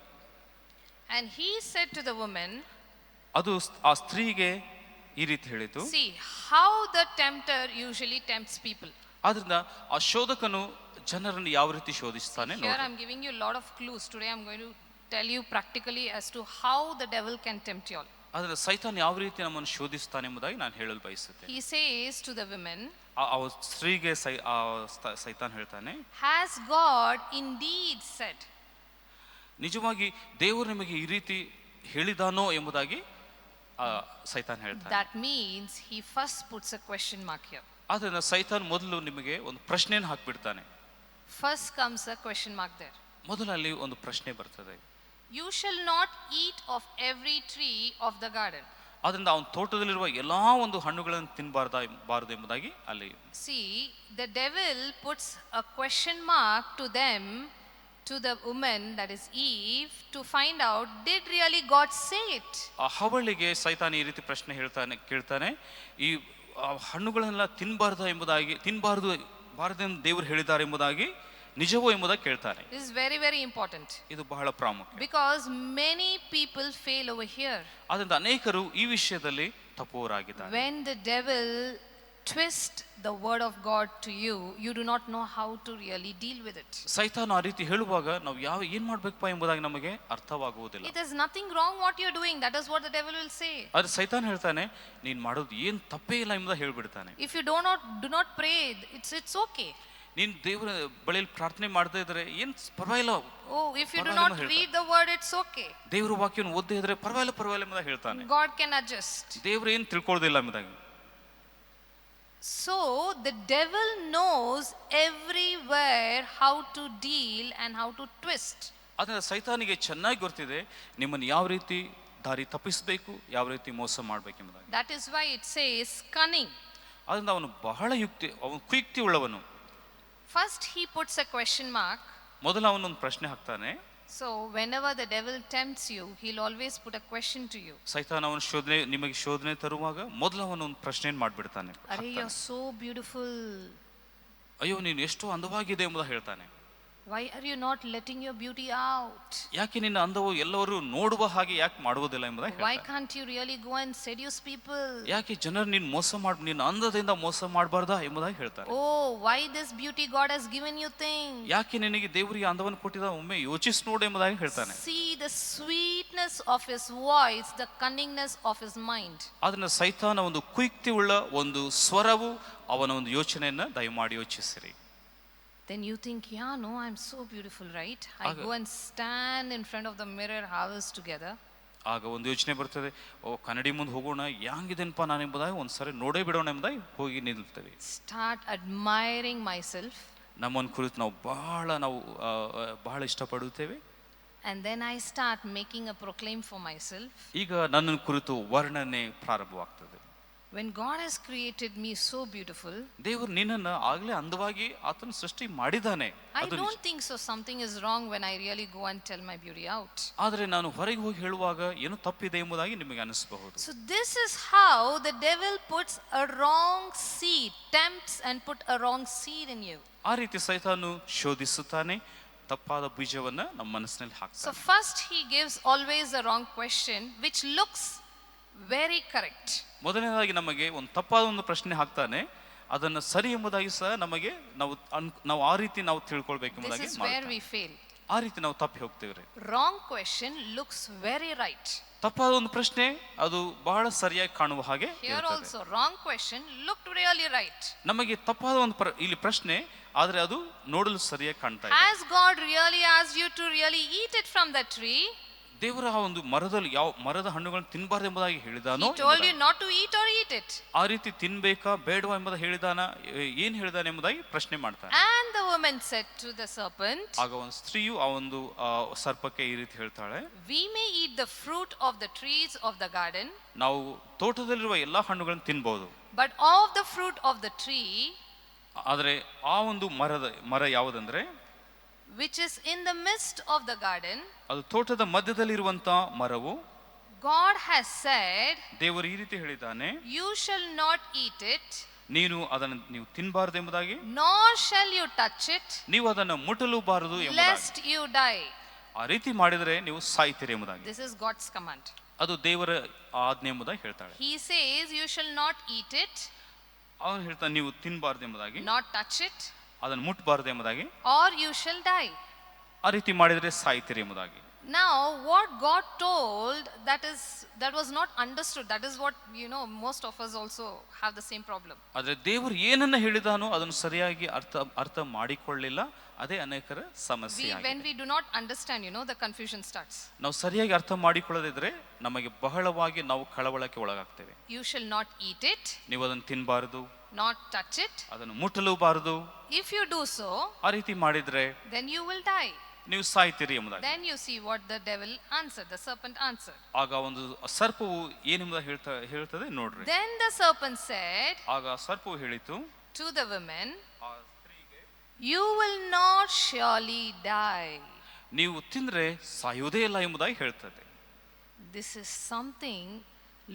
And he said to the woman, ಅದು ಆ ಸ್ತ್ರೀಗೆ ಈ ರೀತಿ ಹೇಳಿತು. see how the tempter usually tempts people. ಆದ್ರಿಂದ ಆ ಶೋಧಕನು ಜನರನ್ನು ಯಾವ ರೀತಿ ಶೋಧಿಸ್ತಾನೆ ನೋಡಿ. Here I am giving you a lot of clues. Today I am going to tell you practically as to how the devil can tempt you all. ಆದರೆ ಸೈತಾನ್ ಯಾವ ರೀತಿ ನಮ್ಮನ್ನು ಶೋಧಿಸ್ತಾನೆ ಎಂಬುದಾಗಿ ನಾನು ಹೇಳಲು ಬಯಸುತ್ತೇನೆ. He says to the women, ಆ ಸ್ತ್ರೀಗೆ ಸೈತಾನ್ ಹೇಳ್ತಾನೆ, has God indeed said? ನಿಜವಾಗಿ ದೇವರು ನಿಮಗೆ ಈ ರೀತಿ ಹೇಳಿದಾನೋ ಎಂಬುದಾಗಿ ಸೈತಾನ್ ಹೇಳ್ತಾನೆ. That means he first puts a question mark here. ಆದ್ದರಿಂದ ಸೈತಾನ್ ಮೊದಲು ನಿಮಗೆ ಒಂದು ಪ್ರಶ್ನೆಯನ್ನು ಹಾಕ್ಬಿಡ್ತಾನೆ. First comes a question mark there. ಮೊದಲು ಅಲ್ಲಿ ಒಂದು ಪ್ರಶ್ನೆ ಬರ್ತದೆ. You shall not eat of every tree of the garden. ಆದ್ದರಿಂದ ಅವನ ತೋಟದಲ್ಲಿರುವ ಎಲ್ಲಾ ಒಂದು ಹಣ್ಣುಗಳನ್ನು ತಿನ್ನಬಾರದು ಎಂಬುದಾಗಿ ಅಲ್ಲಿ. See, the devil puts a question mark to them, to the woman, that is Eve, to find out, did really God say it? ಆ ಹವಳಿಗೆ ಸೈತಾನ್ ಈ ರೀತಿ ಪ್ರಶ್ನೆ ಕೇಳ್ತಾನೆ, ಈ ಹಣ್ಣುಗಳನ್ನೆಲ್ಲ ತಿನ್ನಬಾರದೆಂದು ದೇವರು ಹೇಳಿದ್ದಾರೆ ಎಂಬುದಾಗಿ ನಿಜವೋ ಎಂಬುದಾಗಿ ಕೇಳ್ತಾನೆ. This is very, very important. ಇದು ಬಹಳ ಪ್ರಾಮುಖ್ಯ. Because many people fail over here. ಆದ್ದರಿಂದ ಅನೇಕರು ಈ ವಿಷಯದಲ್ಲಿ ತಪ್ಪುವರಾಗಿದ್ದಾರೆ. When the devil twist the word of God to you, you do not know how to really deal with it. ಸೈತಾನ ಆ ರೀತಿ ಹೇಳುವಾಗ ನಾವು ಏನ್ ಮಾಡ್ಬೇಕಪ್ಪ ಎಂಬುದಾಗಿ ನಮಗೆ ಅರ್ಥವಾಗುವುದಿಲ್ಲ. It is nothing wrong what you are doing. That is what the devil will say. ಆದ್ರೆ ಸೈತಾನ ಹೇಳ್ತಾನೆ, ನೀನ್ ಮಾಡೋದು ಏನ್ ತಪ್ಪೇ ಇಲ್ಲ ಎಂಬುದಾಗಿ ಹೇಳ್ಬಿಡ್ತಾನೆ. If you do not pray, it's okay. ನೀನ್ ದೇವರ ಬಳಿಯಲ್ಲಿ ಪ್ರಾರ್ಥನೆ ಮಾಡದೇ ಇದ್ರೆ ಏನ್ ಪರವಾಗಿಲ್ಲ. Oh, if you do not read the word, it's okay. ದೇವರ ವಾಕ್ಯವನ್ನು ಓದದೇ ಇದ್ರೆ ಪರವಾಗಿಲ್ಲ ಎಂಬುದಾಗಿ ಹೇಳ್ತಾನೆ. God can adjust. ದೇವರು ಏನ್ ತಿಳ್ಕೊಳ್ಳೋದಿಲ್ಲ ಎಂಬುದಾಗಿ. So the devil knows everywhere how to deal and how to twist. ಅದರಿಂದ ಸೈತಾನಿಗೆ ಚೆನ್ನಾಗಿ ಗೊತ್ತಿದೆ ನಿಮ್ಮನ್ನು ಯಾವ ರೀತಿ ದಾರಿ ತಪ್ಪಿಸಬೇಕು, ಯಾವ ರೀತಿ ಮೋಸ ಮಾಡಬೇಕೆಂಬುದಾಗಿ. That is why it says cunning. ಅದರಿಂದ ಅವನು ಕುಯುಕ್ತಿ ಉಳ್ಳವನು. First he puts a question mark. ಮೊದಲು ಅವನೊಂದು ಪ್ರಶ್ನೆ ಹಾಕ್ತಾನೆ. So whenever the devil tempts you, he'll always put a question to you. ಸೈತಾನ ನಿಮಗೆ ಶೋಧನೆ ತರುವಾಗ ಮೊದಲು ಅವನೊಂದು ಪ್ರಶ್ನೆಯನ್ನು ಮಾಡಿಬಿಡ್ತಾನೆ. Are you so beautiful? ಅಯ್ಯೋ ನೀನು ಎಷ್ಟು ಅಂದವಾಗಿದೆ ಎಂಬುದಾಗಿ ಹೇಳ್ತಾನೆ. Why are you not letting your beauty out? ಯಾಕೆ ನಿನ್ನ ಅಂದವು ಎಲ್ಲರೂ ನೋಡುವ ಹಾಗೆ ಯಾಕೆ ಮಾಡುವುದಿಲ್ಲ ಎಂಬುದಾಗಿ ಹೇಳ್ತಾನೆ. Why can't you really go and seduce people? ಯಾಕೆ ಜನರು ನಿನ್ನ ಅಂದದಿಂದ ಮೋಸ ಮಾಡಬಾರ್ದಾ ಎಂಬುದಾಗಿ ಹೇಳ್ತಾರೆ. Oh, why this beauty God has given you thing? ಯಾಕೆ ನಿನಗೆ ದೇವರಿಗೆ ಅಂದವನ್ನು ಕೊಟ್ಟಿದ ಒಮ್ಮೆ ಯೋಚಿಸಿ ನೋಡು ಎಂಬುದಾಗಿ ಹೇಳ್ತಾನೆ. See the sweetness of his voice, the cunningness of his mind. ಅದನ್ನ ಸೈತಾನ ಒಂದು ಕುಯುಕ್ತಿ ಉಳ್ಳ ಒಂದು ಸ್ವರವು ಅವನ ಒಂದು ಯೋಚನೆಯನ್ನ ದಯಮಾಡಿ ಯೋಚಿಸಿರಿ. Then you think, yeah, no, I'm so beautiful, right? I go and stand in front of the mirror hours together. ಆಗ ಒಂದು ಯೋಚನೆ ಬರ್ತದೆ, ಕನ್ನಡಿ ಮುಂದೆ ಹೋಗೋಣ, ಯಾಂಗಿದೇನಪ್ಪ ನಾನು ಎಂಬುದಾಗಿ ಒಂದ್ಸರಿ ನೋಡೇ ಬಿಡೋಣ ಎಂಬುದಾಗಿ ಹೋಗಿ ನಿಲ್ತೇವೆ. Start admiring myself. ನಮ್ಮನ್ನು ಕುರಿತು ನಾವು ಬಹಳ ಇಷ್ಟಪಡುತ್ತೇವೆ. And then I start making a proclaim for myself. ಈಗ ನನ್ನ ಕುರಿತು ವರ್ಣನೆ ಪ್ರಾರಂಭವಾಗ್ತದೆ. When God has created me so beautiful, ದೇವರು ನಿನ್ನನ್ನು ಆಗಲೇ ಅಂದವಾಗಿ ಆತನ ಸೃಷ್ಟಿ ಮಾಡಿದ್ದಾನೆ. I don't think so something is wrong when I really go and tell my beauty out. ಆದರೆ ನಾನು ಹೊರಗೆ ಹೋಗಿ ಹೇಳುವಾಗ ಏನು ತಪ್ಪಿದೆ ಎಂಬುದಾಗಿ ನಿಮಗೆ ಅನಿಸಬಹುದು. So this is how the devil puts a wrong seed, tempts and put a wrong seed in you. ಆ ರೀತಿ ಸೈತಾನು ಶೋಧಿಸುತ್ತಾನೆ, ತಪ್ಪಾದ ಬೀಜವನ್ನ ನಮ್ಮ ಮನಸ್ಸಿನಲ್ಲಿ ಹಾಕ್ತಾನೆ. So first he gives always the wrong question which looks very correct. ಮೊದಲನೇದಾಗಿ ನಮಗೆ ಒಂದು ತಪ್ಪಾದ ಒಂದು ಪ್ರಶ್ನೆ ಹಾಕ್ತಾನೆ, ಅದನ್ನ ಸರಿ ಎಂಬುದಾಗಿ ಸಹ ನಮಗೆ ನಾವು ಆ ರೀತಿ ನಾವು ತಿಳ್ಕೊಳ್ಬೇಕು ಎಂಬುದಾಗಿ ಆ ರೀತಿ ನಾವು ತಪ್ಪಿ ಹೋಗ್ತೇವೆ. Wrong question looks very right. ತಪ್ಪಾದ ಒಂದು ಪ್ರಶ್ನೆ ಅದು ಬಹಳ ಸರಿಯಾಗಿ ಕಾಣುವ ಹಾಗೆ Here also wrong question looked really right. ನಮಗೆ ತಪ್ಪಾದ ಒಂದು ಇಲ್ಲಿ ಪ್ರಶ್ನೆ ಆದರೆ ಅದು ನೋಡಲು ಸರಿಯಾಗಿ ಕಾಣ್ತಾ ಇದೆ. Has God really asked you to really eat it from that tree? ದೇವರ ಆ ಒಂದು ಮರದ ಹಣ್ಣುಗಳನ್ನು ತಿನ್ನಬಾರದು ಎಂಬುದಾಗಿ ಹೇಳಿದಾನೋ, He told you not to eat or eat it. ಆ ರೀತಿ ತಿನ್ಬೇಕಾ ಬೇಡವಾ ಎಂಬುದಾಗಿ ಏನ್ ಹೇಳಿದಾನೆ ಎಂಬುದಾಗಿ ಪ್ರಶ್ನೆ ಮಾಡ್ತಾನೆ. And the woman said to the serpent, ಆಗ ಒಂದು ಸ್ತ್ರೀಯು ಆ ಒಂದು ಸರ್ಪಕ್ಕೆ ಈ ರೀತಿ ಹೇಳ್ತಾಳೆ, we may eat the fruit of the trees of the garden. ನಾವು ತೋಟದಲ್ಲಿರುವ ಎಲ್ಲಾ ಹಣ್ಣುಗಳನ್ನು ತಿನ್ನಬಹುದು. But of the fruit of the tree, ಆದರೆ ಆ ಒಂದು ಮರ ಯಾವುದಂದ್ರೆ, which is in the midst of the garden, ಅದು ತೋಟದ ಮಧ್ಯದಲ್ಲಿರುವಂತ ಮರವು, God has said, ದೇವರು ಈ ರೀತಿ ಹೇಳಿದ್ದಾನೆ, you shall not eat it, ನೀವು ತಿನ್ನಬಾರದು ಎಂಬುದಾಗಿ, nor shall you touch it, ನೀವು ಅದನ್ನು ಮುಟ್ಟಲೂಬಾರದು ಎಂಬುದಾಗಿ, lest you die. ಆ ರೀತಿ ಮಾಡಿದರೆ ನೀವು ಸಾಯ್ತೀರಿ ಎಂಬುದಾಗಿ. This is God's command. ಅದು ದೇವರ ಆಜ್ಞೆ ಎಂಬುದಾಗಿ ಹೇಳ್ತಾಳೆ. He says you shall not eat it, ಅವನು ಹೇಳ್ತಾನೆ ನೀವು ತಿನ್ನಬಾರದು ಎಂಬುದಾಗಿ, not touch it, ಅದನ್ನು ಮುಟ್ಟಬಾರದು ಎಂಬುದಾಗಿ, or you shall die. ಆ ರೀತಿ ಮಾಡಿದರೆ ಸಾಯ್ತೀರಿ ಎಂಬುದಾಗಿ. Now, what God told, that was not understood. That is what, most of us also have the same problem. ಆದರೆ ದೇವರು ಏನನ್ನ ಹೇಳಿದಾನೋ ಅದನ್ನು ಸರಿಯಾಗಿ ಅರ್ಥ ಮಾಡಿಕೊಳ್ಳಿಲ್ಲ. ಅದೇ ಅನೇಕರ ಸಮಸ್ಯೆ ಆಗಿದೆ. When we do not understand, the confusion starts. ನಾವು ಸರಿಯಾಗಿ ಅರ್ಥ ಮಾಡಿಕೊಳ್ಳದಿದ್ರೆ ನಮಗೆ ಬಹಳವಾಗಿ ನಾವು ಕಳವಳಕ್ಕೆ ಒಳಗಾಗ್ತೇವೆ. You shall not eat it. ನೀವು ಅದನ್ನು ತಿನ್ನಬಾರದು. Not touch it. ಅದನ್ನು ಮುಟ್ಟಲೂಬಾರದು. If you do so, ಆ ರೀತಿ ಮಾಡಿದ್ರೆ then you will die. ನೀವು ಸಾಯ್ತೀರಿ ಎಂಬುದಾಗಿ. Then you see what the devil answered, the serpent answered. ಆಗ ಒಂದು ಸರ್ಪವು ಏನೆಂಬುದಾಗಿ ಹೇಳ್ತದೆ ನೋಡ್ರಿ. Then the serpent said, ಆಗ ಸರ್ಪವು ಹೇಳಿತು to the women, ಆ ಸ್ತ್ರೀಗೆ, you will not surely die. ನೀವು ತಿಂದ್ರೆ ಸಾಯುವುದೇ ಇಲ್ಲ ಎಂಬುದಾಗಿ ಹೇಳ್ತದೆ. This is something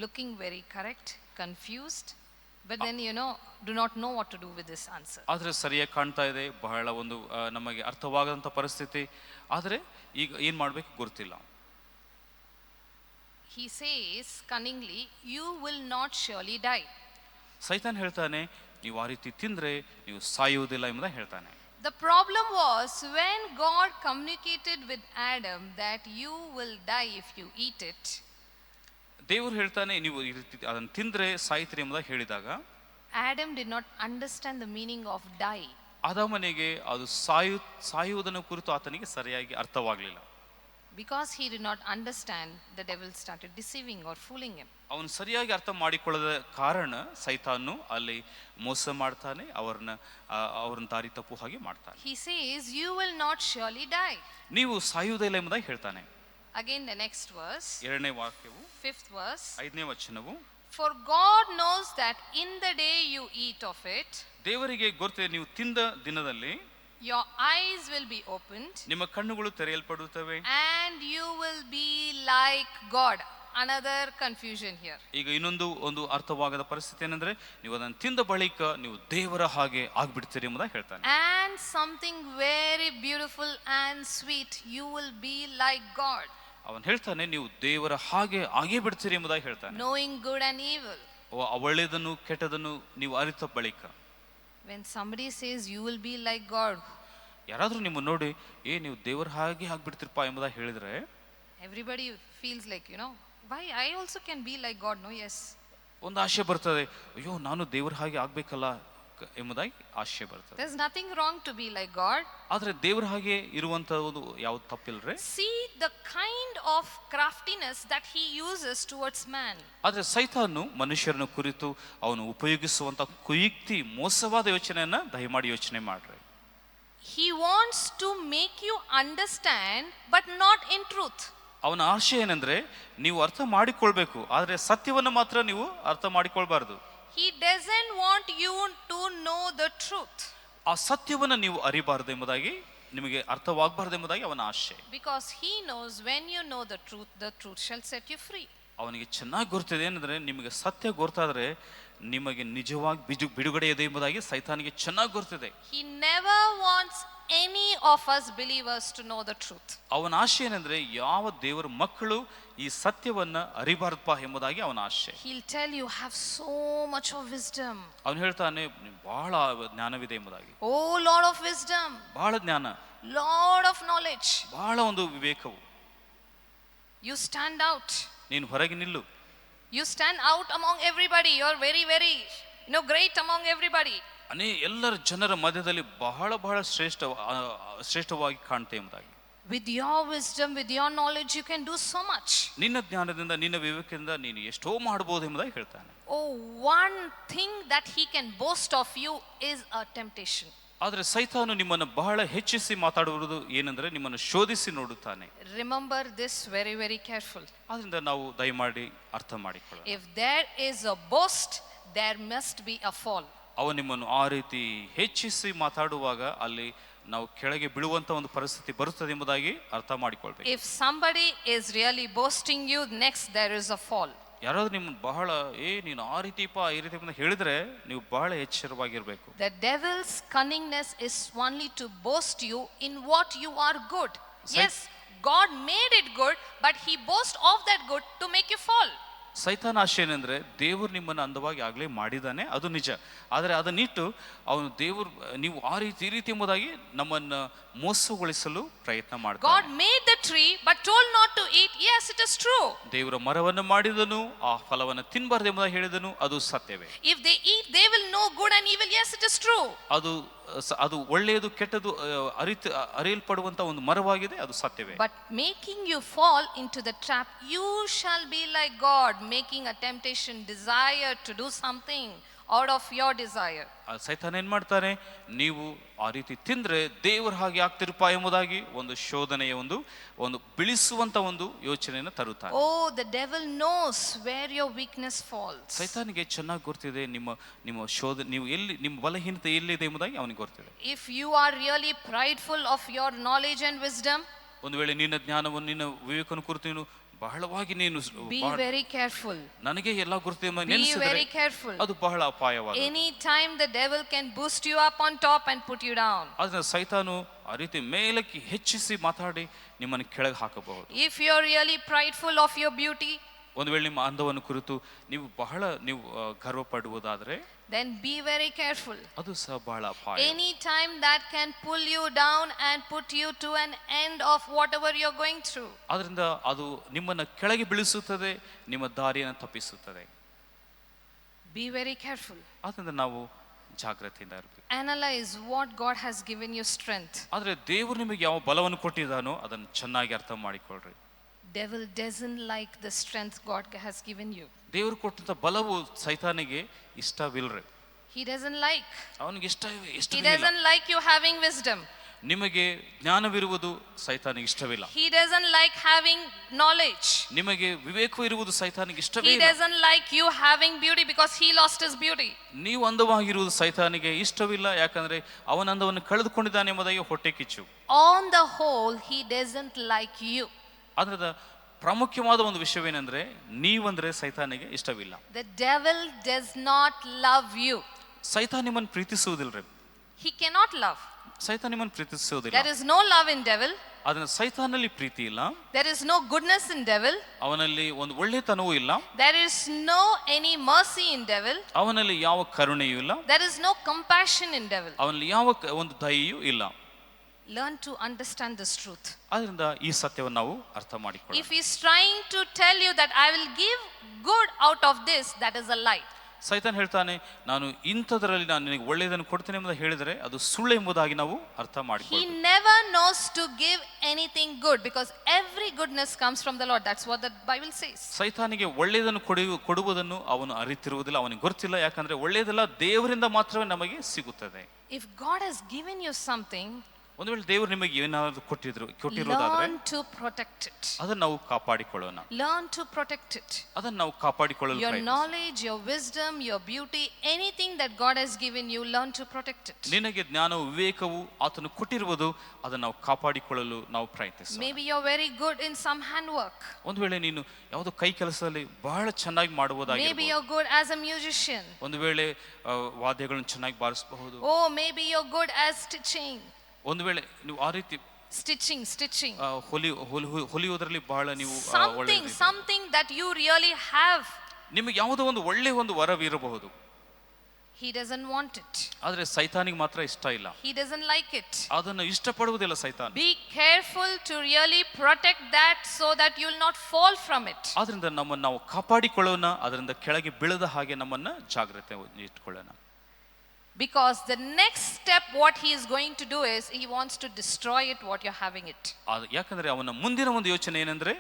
looking very correct, confused, but then do not know what to do with this answer. ಆದರೆ ಸರಿಯಾಗಿ ಕಾಣ್ತಾ ಇದೆ, ಬಹಳ ಒಂದು ನಮಗೆ ಅರ್ಥವಾಗದಂಥ ಪರಿಸ್ಥಿತಿ. ಆದರೆ ಈಗ ಏನು ಮಾಡಬೇಕು ಗೊತ್ತಿಲ್ಲ. He says cunningly, you will not surely die. ಸೈತಾನ್ ಹೇಳ್ತಾನೆ, ನೀವು ಆ ರೀತಿ ತಿಂದ್ರೆ ನೀವು ಸಾಯುವುದಿಲ್ಲ ಎಂಬುದಾಗಿ ಹೇಳ್ತಾನೆ. The problem was when God communicated with Adam that you will die if you eat it. ದೇವರು ಹೇಳ್ತಾನೆ ನೀವು ಈ ರೀತಿ ಅದನ್ನು ತಿಂದ್ರೆ ಸಾಯ್ತೀರಿ ಎಂಬುದಾಗಿ ಹೇಳಿದಾಗ Adam did not understand the meaning of die. ಆದಾಮನಿಗೆ ಅದು ಸಾಯುವುದನ್ನು ಕುರಿತು ಆತನಿಗೆ ಸರಿಯಾಗಿ ಅರ್ಥವಾಗಲಿಲ್ಲ. Because he did not understand, the devil started deceiving or fooling him. ಅವನು ಸರಿಯಾಗಿ ಅರ್ಥ ಮಾಡಿಕೊಳ್ಳದ ಕಾರಣ ಸೈತಾನು ಅಲ್ಲಿ ಮೋಸ ಮಾಡ್ತಾನೆ, ಅವರನ್ನ ದಾರಿ ತಪ್ಪು ಹಾಗೆ ಮಾಡ್ತಾನೆ. He says, you will not surely die. ನೀವು ಸಾಯುವುದಿಲ್ಲ ಎಂಬುದಾಗಿ ಹೇಳ್ತಾನೆ. Again the next verse, ಎರಡನೇ ವಾಕ್ಯವು 5th verse, 5ನೇ ವಚನವು, for God knows that in the day you eat of it, ದೇವರಿಗೆ ಗೊತ್ತಿದೆ ನೀವು ತಿಂದ ದಿನದಲ್ಲಿ your eyes will be opened, ನಿಮ್ಮ ಕಣ್ಣುಗಳು ತೆರೆಯಲ್ಪಡುತ್ತವೆ, and you will be like God. Another confusion here. ಈಗ ಒಂದು ಅರ್ಥವಾಗದ ಪರಿಸ್ಥಿತಿ ಏನಂದ್ರೆ ನೀವು ಅದನ್ನು ತಿಂದ ಬಳಿಕ ನೀವು ದೇವರ ಹಾಗೆ ಆಗ್ಬಿಡ್ತೀರಿ ಎಂಬುದಾಗಿ ಹೇಳ್ತಾನೆ. And something very beautiful and sweet, you will be like God. ಅವನು ಹೇಳ್ತಾನೆ ನೀವು ದೇವರ ಹಾಗೆ ಆಗೇ ಬಿಡ್ತೀರಿ ಎಂಬುದಾಗಿ ಹೇಳ್ತಾನೆ. Knowing good and evil. ಒಳ್ಳೆಯದನ್ನು ಕೆಟ್ಟದನ್ನು ನೀವು ಅರಿತ ಬಳಿಕ. When somebody says you will be like God, ಯಾರಾದ್ರೂ ನಿಮ್ಮ ನೋಡಿ ನೀವು ದೇವರ ಹಾಗೆ ಆಗ್ಬಿಡ್ತೀರಪ್ಪ ಎಂಬುದಾಗಿ ಹೇಳಿದ್ರೆ everybody feels like, why I also can be like God, no? Yes. ಒಂದು ಆಶೆ ಬರ್ತದೆ, ಅಯ್ಯೋ ನಾನು ದೇವರ ಹಾಗೆ ಆಗ್ಬೇಕಲ್ಲ ಎಂಬುದಾಗಿ ಆಶೆ ಬರ್ತದೆ. There's nothing wrong to be like God. ಆದ್ರೆ ದೇವರ ಹಾಗೆ ಇರುವಂತ ಒಂದು ಯಾವ್ದು ತಪ್ಪಿಲ್ರಿ. See the kind of craftiness that he uses towards man. ಆದ್ರೆ ಸೈತಾನು ಮನುಷ್ಯರನ್ನು ಕುರಿತು ಅವನು ಉಪಯೋಗಿಸುವಂತ ಕುಯುಕ್ತಿ ಮೋಸವಾದ ಯೋಚನೆಯನ್ನ ದಯಮಾಡಿ ಯೋಚನೆ ಮಾಡ್ರಿ. He wants to make you understand but not in truth. ಅವನ ಆಶೆ ಏನಂದ್ರೆ ನೀವು ಅರ್ಥ ಮಾಡಿಕೊಳ್ಬೇಕು, ಆದ್ರೆ ಸತ್ಯವನ್ನು ಮಾತ್ರ ನೀವು ಅರ್ಥ ಮಾಡಿಕೊಳ್ಬಾರ್ದು. He doesn't want you to know the truth. ಆ ಸತ್ಯವನ್ನು ನೀವು ಅರಿಬಾರದು ಎಂಬುದಾಗಿ, ನಿಮಗೆ ಅರ್ಥವಾಗಬಾರದು ಎಂಬುದಾಗಿ ಅವನ ಆಶೆ. Because he knows when you know the truth shall set you free. ಅವನಿಗೆ ಚೆನ್ನಾಗಿ ಗೊತ್ತಿದೆ ಏನಂದ್ರೆ ನಿಮಗೆ ಸತ್ಯ ಗೊತ್ತಾದ್ರೆ ನಿಮಗೆ ನಿಜವಾಗಿ ಬಿಡುಗಡೆ ಇದೆ ಎಂಬುದಾಗಿ ಸೈತಾನಿಗೆ ಚೆನ್ನಾಗಿ ಗೊತ್ತಿದೆ. He never wants any of us believers to know the truth. ಅವನ ಆಶೆ ಏನಂದ್ರೆ ಯಾವ ದೇವರ ಮಕ್ಕಳು ಈ ಸತ್ಯವನ್ನ ಅರಿಬಾರದಪ್ಪ ಎಂಬುದಾಗಿ ಅವನ ಆಶೆ. He'll tell you have so much of wisdom. ಅವನು ಹೇಳ್ತಾನೆ ಬಹಳ ಜ್ಞಾನವಿದೆ ಎಂಬುದಾಗಿ. Oh Lord of wisdom. ಬಹಳ ಜ್ಞಾನ, Lord of knowledge. ಬಹಳ ಒಂದು ವಿವೇಕವು. You stand out. ನೀನು ಹೊರಗೆ ನಿಲ್ಲು. You stand out among everybody. You're very very great among everybody. ಎಲ್ಲರ ಜನರ ಮಧ್ಯದಲ್ಲಿ ಬಹಳ ಶ್ರೇಷ್ಠವಾಗಿ ಕಾಣ್ತೇ ಎಂಬುದಾಗಿ. With your wisdom, with your knowledge, you can do so much. ನಿನ್ನ ಜ್ಞಾನದಿಂದ ನಿನ್ನ ವಿವೇಕದಿಂದ ನೀನು ಎಷ್ಟೋ ಮಾಡಬಹುದು ಎಂಬುದಾಗಿ ಹೇಳ್ತಾನೆ. Oh, one thing that he can boast of you is a temptation. ಆದರೆ ಸೈತಾನು ನಿಮ್ಮನ್ನು ಬಹಳ ಹೆಚ್ಚಿಸಿ ಮಾತಾಡುವುದು ಏನಂದ್ರೆ ನಿಮ್ಮನ್ನು ಶೋಧಿಸಿ ನೋಡುತ್ತಾನೆ. Remember this very very careful. ಆದ್ರಿಂದ ನಾವು ದಯಮಾಡಿ ಅರ್ಥ ಮಾಡಿಕೊಳ್ಳೋಣ. If there is a boast, there must be a fall. ಅವ ನಿಮ್ಮನ್ನು ಆ ರೀತಿ ಹೆಚ್ಚಿಸಿ ಮಾತಾಡುವಾಗ ಅಲ್ಲಿ ನಾವು ಕೆಳಗೆ ಬೀಳುವಂತ ಒಂದು ಪರಿಸ್ಥಿತಿ ಬರುತ್ತದೆ ಎಂಬುದಾಗಿ ಅರ್ಥ ಮಾಡಿಕೊಳ್ಬೇಕು. If somebody is really boasting you, next there is a fall. ಯಾರಾದ್ರೂ ನಿಮ್ಮನ್ನು ಬಹಳ ನೀನು ಆ ರೀತಿಪ್ಪ ಈ ರೀತಿ ಹೇಳಿದ್ರೆ ನೀವು ಬಹಳ ಎಚ್ಚರವಾಗಿರ್ಬೇಕು. The devil's cunningness is only to boast you in what you are good. Yes, God made it good, but he boasts of that good to make you fall. ಸೈತಾನ ಆಶೆ ಏನಂದ್ರೆ ದೇವರು ನಿಮ್ಮನ್ನು ಅಂದವಾಗಿ ಆಗಲೇ ಮಾಡಿದ್ದಾನೆ, ಅದು ನಿಜ. ಆದರೆ ಅದನ್ನಿಟ್ಟು ಅವನು ದೇವರು ನೀವು ಈ ರೀತಿ ಎಂಬುದಾಗಿ ನಮ್ಮನ್ನು ಮೋಸಗೊಳಿಸಲು ಪ್ರಯತ್ನ ಮಾಡ್ತಾನೆ. God made the tree but told not to eat. Yes, it is true. ದೇವರು ಮರವನ್ನು ಮಾಡಿದನು, ಆ ಫಲವನ್ನು ತಿನ್ನಬಾರದು ಎಂಬುದಾಗಿ ಹೇಳಿದನು, ಅದು ಸತ್ಯವೇ. If they eat, they will know good and evil. Yes, it is true. ಅದು ಒಳ್ಳೆಯದು ಕೆಟ್ಟದು ಅರಿಯಲ್ಪಡುವಂತ ಒಂದು ಮರವಾಗಿದೆ, ಅದು ಸತ್ಯವೇ. But making you fall into the trap, you shall be like God, making a temptation desire to do something out of your desire. ಸೈತಾನ ಏನ್ ಮಾಡ್ತಾನೆ, ನೀವು ಆ ರೀತಿ ತಿಂದ್ರೆ ದೇವರ ಹಾಗೆ ಆಗ್ತಿರಪ್ಪ ಎಂಬುದಾಗಿ ಒಂದು ಶೋಧನೆಯ ಒಂದು ಬಿಳಿಸುವಂತ ಒಂದು ಯೋಚನೆಯನ್ನು ತರುತ್ತಾನೆ. Oh, the devil knows where your weakness falls. ಸೈತಾನಿಗೆ ಚೆನ್ನಾಗಿ ಗೊತ್ತಿದೆ ನಿಮ್ಮ ಶೋಧನೆ, ನೀವು ಎಲ್ಲಿ ನಿಮ್ಮ ಬಲಹೀನತೆ ಎಲ್ಲಿದೆ ಎಂಬುದಾಗಿ ಅವನಿಗೆ ಗೊತ್ತಿದೆ. If you are really prideful of your knowledge and wisdom, ಒಂದು ವೇಳೆ ನಿನ್ನ ಜ್ಞಾನವನ್ನು ನಿನ್ನ ವಿವೇಕವನ್ನು ಕುರಿತು ನೀನು ಬಹಳವಾಗಿ ನೀನು be very careful. ನನಗೆ ಎಲ್ಲ ಗುರುತು Be very careful. ಅದು ಬಹಳ ಅಪಾಯವಾದ. Any time the devil can boost you up on top and put you down. ಆದ್ರೆ ಸೈತಾನು ಆ ರೀತಿ ಮೇಲಕ್ಕೆ ಹೆಚ್ಚಿಸಿ ಮಾತಾಡಿ ನಿಮ್ಮನ್ನು ಕೆಳಗೆ ಹಾಕಬಹುದು. If you are really prideful of your beauty, ಒಂದು ವೇಳೆ ನಿಮ್ಮ ಅಂದವನ್ನು ಕುರಿತು ನೀವು ಗರ್ವ ಪಡುವುದಾದ್ರೆ, then be very careful. ಅದು ಸಹ ಬಹಳ ಅಪಾಯ. Any time that can pull you down and put you to an end of whatever you are going through. ಅದರಿಂದ ಅದು ನಿಮ್ಮನ್ನು ಕೆಳಗೆ ಬೀಳಿಸುತ್ತದೆ, ನಿಮ್ಮ ದಾರಿಯನ್ನು ತಪ್ಪಿಸುತ್ತದೆ. Be very careful. ಅದರಿಂದ ನಾವು ಜಾಗೃತಿಯಿಂದ ಇರಬೇಕು. Analyze what God has given you strength. ಆದರೆ ದೇವರು ನಿಮಗೆ ಯಾವ ಬಲವನ್ನು ಕೊಟ್ಟಿದ್ದಾನೋ ಅದನ್ನು ಚೆನ್ನಾಗಿ ಅರ್ಥ ಮಾಡಿಕೊಳ್ಳ್ರಿ. Devil doesn't like the strength God has given you. ದೇವರು ಕೊಟ್ಟಂತ ಬಲವು ಸೈತಾನಿಗೆ ಇಷ್ಟವಿಲ್ರಿ. He doesn't like. ಅವನಿಗೆ He doesn't like you having wisdom. ನಿಮಗೆ ಜ್ಞಾನವಿರುವುದು ಸೈತಾನಿಗೆ ಇಷ್ಟವಿಲ್ಲ. He doesn't like having knowledge. ನಿಮಗೆ ವಿವೇಕ ಇರುವುದು ಸೈತಾನಿಗೆ ಇಷ್ಟವೇ ಇಲ್ಲ. He doesn't like you having beauty because he lost his beauty. ನೀವು ಅಂದವಾಗಿರುವುದು ಸೈತಾನಿಗೆ ಇಷ್ಟವಿಲ್ಲ, ಯಾಕಂದ್ರೆ ಅವನ ಅಂದವನ್ನು ಕಳೆದುಕೊಂಡಿದ್ದಾನೆ ಎಂಬುದಾಗಿ ಹೊಟ್ಟೆ ಕಿಚ್ಚು. On the whole, he doesn't like you. ಅದರ ಪ್ರಾಮುಖ್ಯವಾದ ಒಂದು ವಿಷಯವೇನೆಂದ್ರೆ ನೀವಂದ್ರೆ ಸೈತಾನಿಗೆ ಇಷ್ಟವಿಲ್ಲ. The devil does not love you. ಸೈತಾನ ನಿಮ್ಮನ್ನು ಪ್ರೀತಿಸುವುದಿಲ್ಲ. He cannot love. ಸೈತಾನ ನಿಮ್ಮನ್ನು ಪ್ರೀತಿಸುವುದಿಲ್ಲ. There is no love in devil. ಅದನ್ನ ಸೈತಾನಲ್ಲಿ ಪ್ರೀತಿ ಇಲ್ಲ. There is no goodness in devil. ಅವನಲ್ಲಿ ಒಂದು ಒಳ್ಳೆತನವೂ ಇಲ್ಲ. There is no any mercy in devil. ಅವನಲ್ಲಿ ಯಾವ ಕರುಣೆಯೂ ಇಲ್ಲ. There is no compassion in devil. ಅವನಲ್ಲಿ ಯಾವ ಒಂದು ದಯೆಯೂ ಇಲ್ಲ. Learn to understand this truth. ಅದರಿಂದ ಈ ಸತ್ಯವನ್ನು ನಾವು ಅರ್ಥ ಮಾಡಿಕೊಳ್ಳೋಣ. If he is trying to tell you that I will give good out of this, that is a lie. ಸೈತಾನ್ ಹೇಳ್ತಾನೆ, ನಾನು ಇಂಥದ್ರಲ್ಲಿ ನಾನು ನಿನಗೆ ಒಳ್ಳೆಯದನ್ನು ಕೊಡ್ತೇನೆ ಎಂಬುದಾಗಿ ಹೇಳಿದರೆ ಅದು ಸುಳ್ಳು ಎಂಬುದಾಗಿ ನಾವು ಅರ್ಥ ಮಾಡಿಕೊಳ್ಳೋಣ. He never knows to give anything good because every goodness comes from the Lord. That's what the Bible says. ಸೈತಾನಿಗೆ ಒಳ್ಳೆಯದನ್ನು ಕೊಡುವುದನ್ನು ಅವನು ಅರಿತಿರುವುದಿಲ್ಲ, ಅವನಿಗೆ ಗೊತ್ತಿಲ್ಲ. ಯಾಕಂದ್ರೆ ಒಳ್ಳೆಯದೆಲ್ಲ ದೇವರಿಂದ ಮಾತ್ರವೇ ನಮಗೆ ಸಿಗುತ್ತದೆ. If God has given you something, ಒಂದು ವೇಳೆ ದೇವರು ನಿಮಗೆ ಏನಾದರೂ ಕೊಟ್ಟಿರೋದಾದ್ರೆ learn to protect it. ಅದನ್ನು ನಾವು ಕಾಪಾಡಿಕೊಳ್ಳೋಣ. Learn to protect it. ಅದನ್ನು ನಾವು ಕಾಪಾಡಿಕೊಳ್ಳಲು Your knowledge, your wisdom, your beauty, anything that God has given you, learn to protect it. ನಿನಗೆ ಜ್ಞಾನವು ವಿವೇಕವು ಆತನು ಕೊಟ್ಟಿರುವುದು ಅದನ್ನು ನಾವು ಕಾಪಾಡಿಕೊಳ್ಳಲು ನಾವು ಪ್ರಯತ್ನಿಸೋಣ. Maybe you're very good in some handwork. ಒಂದು ವೇಳೆ ನೀನು ಯಾವುದೋ ಕೈ ಕೆಲಸದಲ್ಲಿ ಬಹಳ ಚೆನ್ನಾಗಿ ಮಾಡುವುದಾಗಿರಬಹುದು. Maybe you're good as a musician. ಒಂದು ವೇಳೆ ವಾದ್ಯಗಳನ್ನು ಚೆನ್ನಾಗಿ ಬಾರಿಸಬಹುದು. Oh, maybe you're good as stitching. ಒಂದು ವೇಳೆ ನೀವು ಆ ರೀತಿ stitching ಹೊಲಿಯುವುದರಲ್ಲಿ ಬಹಳ ನೀವು something that you really have. ನಿಮಗೆ ಯಾವುದೋ ಒಂದು ಒಳ್ಳೆ ಒಂದು ವರವಿರಬಹುದು. He doesn't want it. ಆದರೆ ಸೈತಾನಿಗೆ ಮಾತ್ರ ಇಷ್ಟ ಇಲ್ಲ. He doesn't like it. ಅದನ್ನು ಇಷ್ಟಪಡುವುದಿಲ್ಲ ಸೈತಾನ. Be careful to really protect that so that you will not fall from it. ಅದರಿಂದ ನಮ್ಮನ್ನು ನಾವು ಕಾಪಾಡಿಕೊಳ್ಳೋಣ, ಅದರಿಂದ ಕೆಳಗೆ ಬೀಳದ ಹಾಗೆ ನಮ್ಮನ್ನು ಜಾಗೃತೆ ಇಟ್ಟುಕೊಳ್ಳೋಣ. Because the next step what he is going to do is he wants to destroy it what you're having it. ಯಾಕಂದ್ರೆ ಅವನ ಮುಂದಿನ ಒಂದು ಯೋಚನೆ ಏನಂದ್ರೆ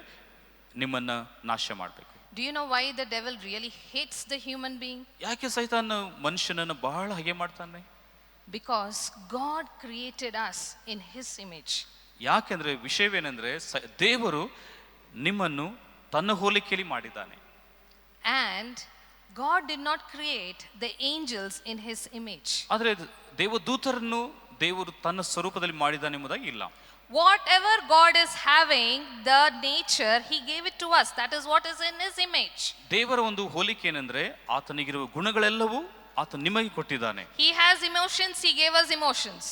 ನಿಮ್ಮನ್ನ ನಾಶ ಮಾಡಬೇಕು. Do you know why the devil really hates the human being? ಯಾಕೆ ಸೈತಾನ ಮನುಷ್ಯನನ್ನು ಬಹಳ ಹಾಗೆ ಮಾಡ್ತಾನೆ? Because God created us in his image. ಯಾಕೆಂದ್ರೆ ವಿಷಯವೇನೆಂದ್ರೆ ದೇವರು ನಿಮ್ಮನ್ನು ತನ್ನ ಹೋಲಿಕೆಯಲ್ಲಿ ಮಾಡಿದ್ದಾನೆ. And God did not create the angels in his image. ಆದರೆ ದೇವದೂತರನ್ನು ದೇವರು ತನ್ನ ಸ್ವರೂಪದಲ್ಲಿ ಮಾಡಿದ್ದಾನೆ ಎಂಬುದಾಗಿ ಇಲ್ಲ. Whatever God is having, the nature, he gave it to us. That is what is in his image. ದೇವರ ಒಂದು ಹೋಲಿಕೆ ಏನಂದ್ರೆ ಆತನಿಗಿರುವ ಗುಣಗಳೆಲ್ಲವೂ ಆತನು ನಿಮಗೆ ಕೊಟ್ಟಿದ್ದಾನೆ. He has emotions, he gave us emotions.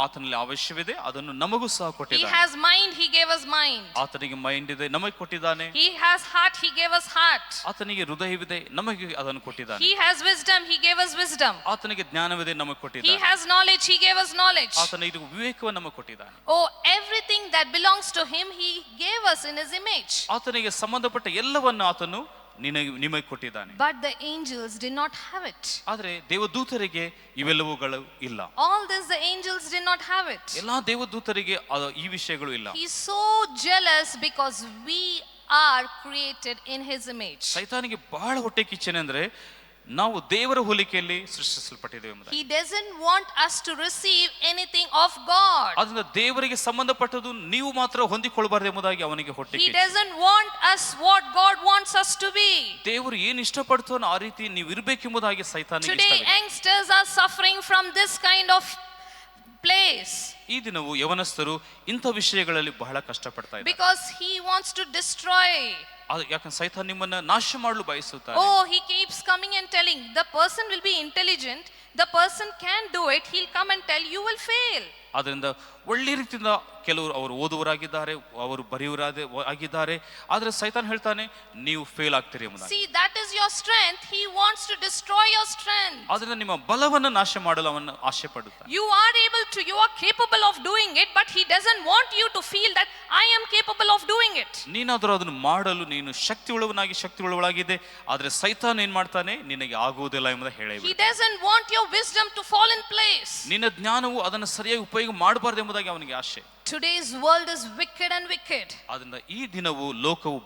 ಆತನಲ್ಲಿ ಅವಶ್ಯವಿದೆ, ಅದನ್ನು ನಮಗೂ ಸಹ He ಕೊಟ್ಟಿದ್ದಾನೆ. has mind, he gave us mind. ಆತನಿಗೆ ಮೈಂಡ್ ಇದೆ, ನಮಗೆ ಕೊಟ್ಟಿದ್ದಾನೆ. He has heart, he gave us heart. ಆತನಿಗೆ ಹೃದಯವಿದೆ, ನಮಗೆ ಅದನ್ನು ಕೊಟ್ಟಿದ್ದಾನೆ. He has wisdom, he gave us wisdom. ಆತನಿಗೆ ಜ್ಞಾನವಿದೆ, ನಮಗೆ He ಕೊಟ್ಟಿದ್ದಾನೆ. has knowledge, he gave us knowledge. ಆತನಿಗೆ ವಿವೇಕವನ್ನು ನಮಗೆ ಕೊಟ್ಟಿದ್ದಾನೆ. Oh, everything that belongs to him, he gave us in his image. ಆತನಿಗೆ ಸಂಬಂಧಪಟ್ಟ ಎಲ್ಲವನ್ನು ಆತನು ನಿಮಗೆ ಕೊಟ್ಟಿದ್ದಾನೆ. But the angels did not have it. ಆದರೆ ದೇವದೂತರಿಗೆ ಇವೆಲ್ಲವುಗಳು ಇಲ್ಲ. All this the angels did not have it. ಎಲ್ಲಾ ದೇವದೂತರಿಗೆ ಈ ವಿಷಯಗಳು ಇಲ್ಲ. He is so jealous because we are created in his image. ಸೈತಾನಿಗೆ ಬಹಳ ಹೊಟ್ಟೆ ಕಿಚ್ಚನೆ ಅಂದ್ರೆ ನಾವು ದೇವರ ಹೋಲಿಕೆಯಲ್ಲಿ ಸೃಷ್ಟಿಸಲ್ಪಟ್ಟಿದ್ದೇವೆ ಎಂಬುದಾಗಿ. He doesn't want us to receive anything of God. ಅದರಿಂದ ದೇವರಿಗೆ ಸಂಬಂಧಪಟ್ಟದ್ದು ನೀವು ಮಾತ್ರ ಹೊಂದಿಕೊಳ್ಳಬಾರದು ಎಂಬುದಾಗಿ ಅವನಿಗೆ ಹೊಟ್ಟೆ He ಕಿಚ್ಚು. doesn't want us what God wants us to be. ದೇವರು ಏನು ಇಷ್ಟಪಡ್ತಾನೋ ಆ ರೀತಿ ನೀವು ಇರಬೇಕೆಂಬುದಾಗಿ ಸೈತಾನಿಗೆ Today ಇಷ್ಟವಿದೆ. youngsters are suffering from this kind of place. ಈ ದಿನವೂ ಯವನಸ್ಥರು ಇಂಥ ವಿಷಯಗಳಲ್ಲಿ ಬಹಳ ಕಷ್ಟಪಡ್ತಾ ಇದ್ದಾರೆ. Because he wants to destroy. ಯಾಕಂದ್ರೆ ಸೈತಾನ್ ನಿಮ್ಮನ್ನ ನಾಶ ಮಾಡಲು ಬಯಸುತ್ತಾನೆ. Oh, he keeps coming and telling the person will be intelligent, the person can do it, he'll come and tell you will fail. ಅದರಿಂದ ಒಳ್ಳೆ ರೀತಿಯಿಂದ ಕೆಲವರು ಅವರು ಓದುವರಾಗಿದ್ದಾರೆ, ಅವರು ಬರೆಯುವರಾಗಿದ್ದಾರೆ, ಆದರೆ ಸೈತಾನ್ ಹೇಳ್ತಾನೆ ನೀವು ಫೇಲ್ ಆಗ್ತೀರಿ ಎಂಬುದಾಗಿ. See, that is your strength, he wants to destroy your strength. ಅದರಿಂದ ನಿಮ್ಮ ಬಲವನ್ನು ನಾಶ ಮಾಡಲು ಅವನು ಆಸೆ ಪಡುತ್ತಾನೆ. You are capable of doing it, but he doesn't want you to feel that I am capable of doing it. ನೀನಾದರೂ ಅದನ್ನು ಮಾಡಲು ನೀನು ಶಕ್ತಿಯುಳ್ಳವಳಾಗಿದೆ, ಆದರೆ ಸೈತಾನ್ ಏನ್ ಮಾಡ್ತಾನೆ, ನಿನಗೆ ಆಗುವುದಿಲ್ಲ ಎಂಬುದಾಗಿ ಹೇಳಿ. He doesn't want your wisdom to fall in place. ನಿನ್ನ ಜ್ಞಾನವು ಅದನ್ನು ಸರಿಯಾಗಿ ಉಪಯೋಗ ಮಾಡಬಾರದು ಎಂಬುದಾಗಿ ಅವನಿಗೆ ಆಸೆ. Today's world is wicked and wicked. ಅದರಿಂದ ಈ ದಿನವು ಲೋಕವು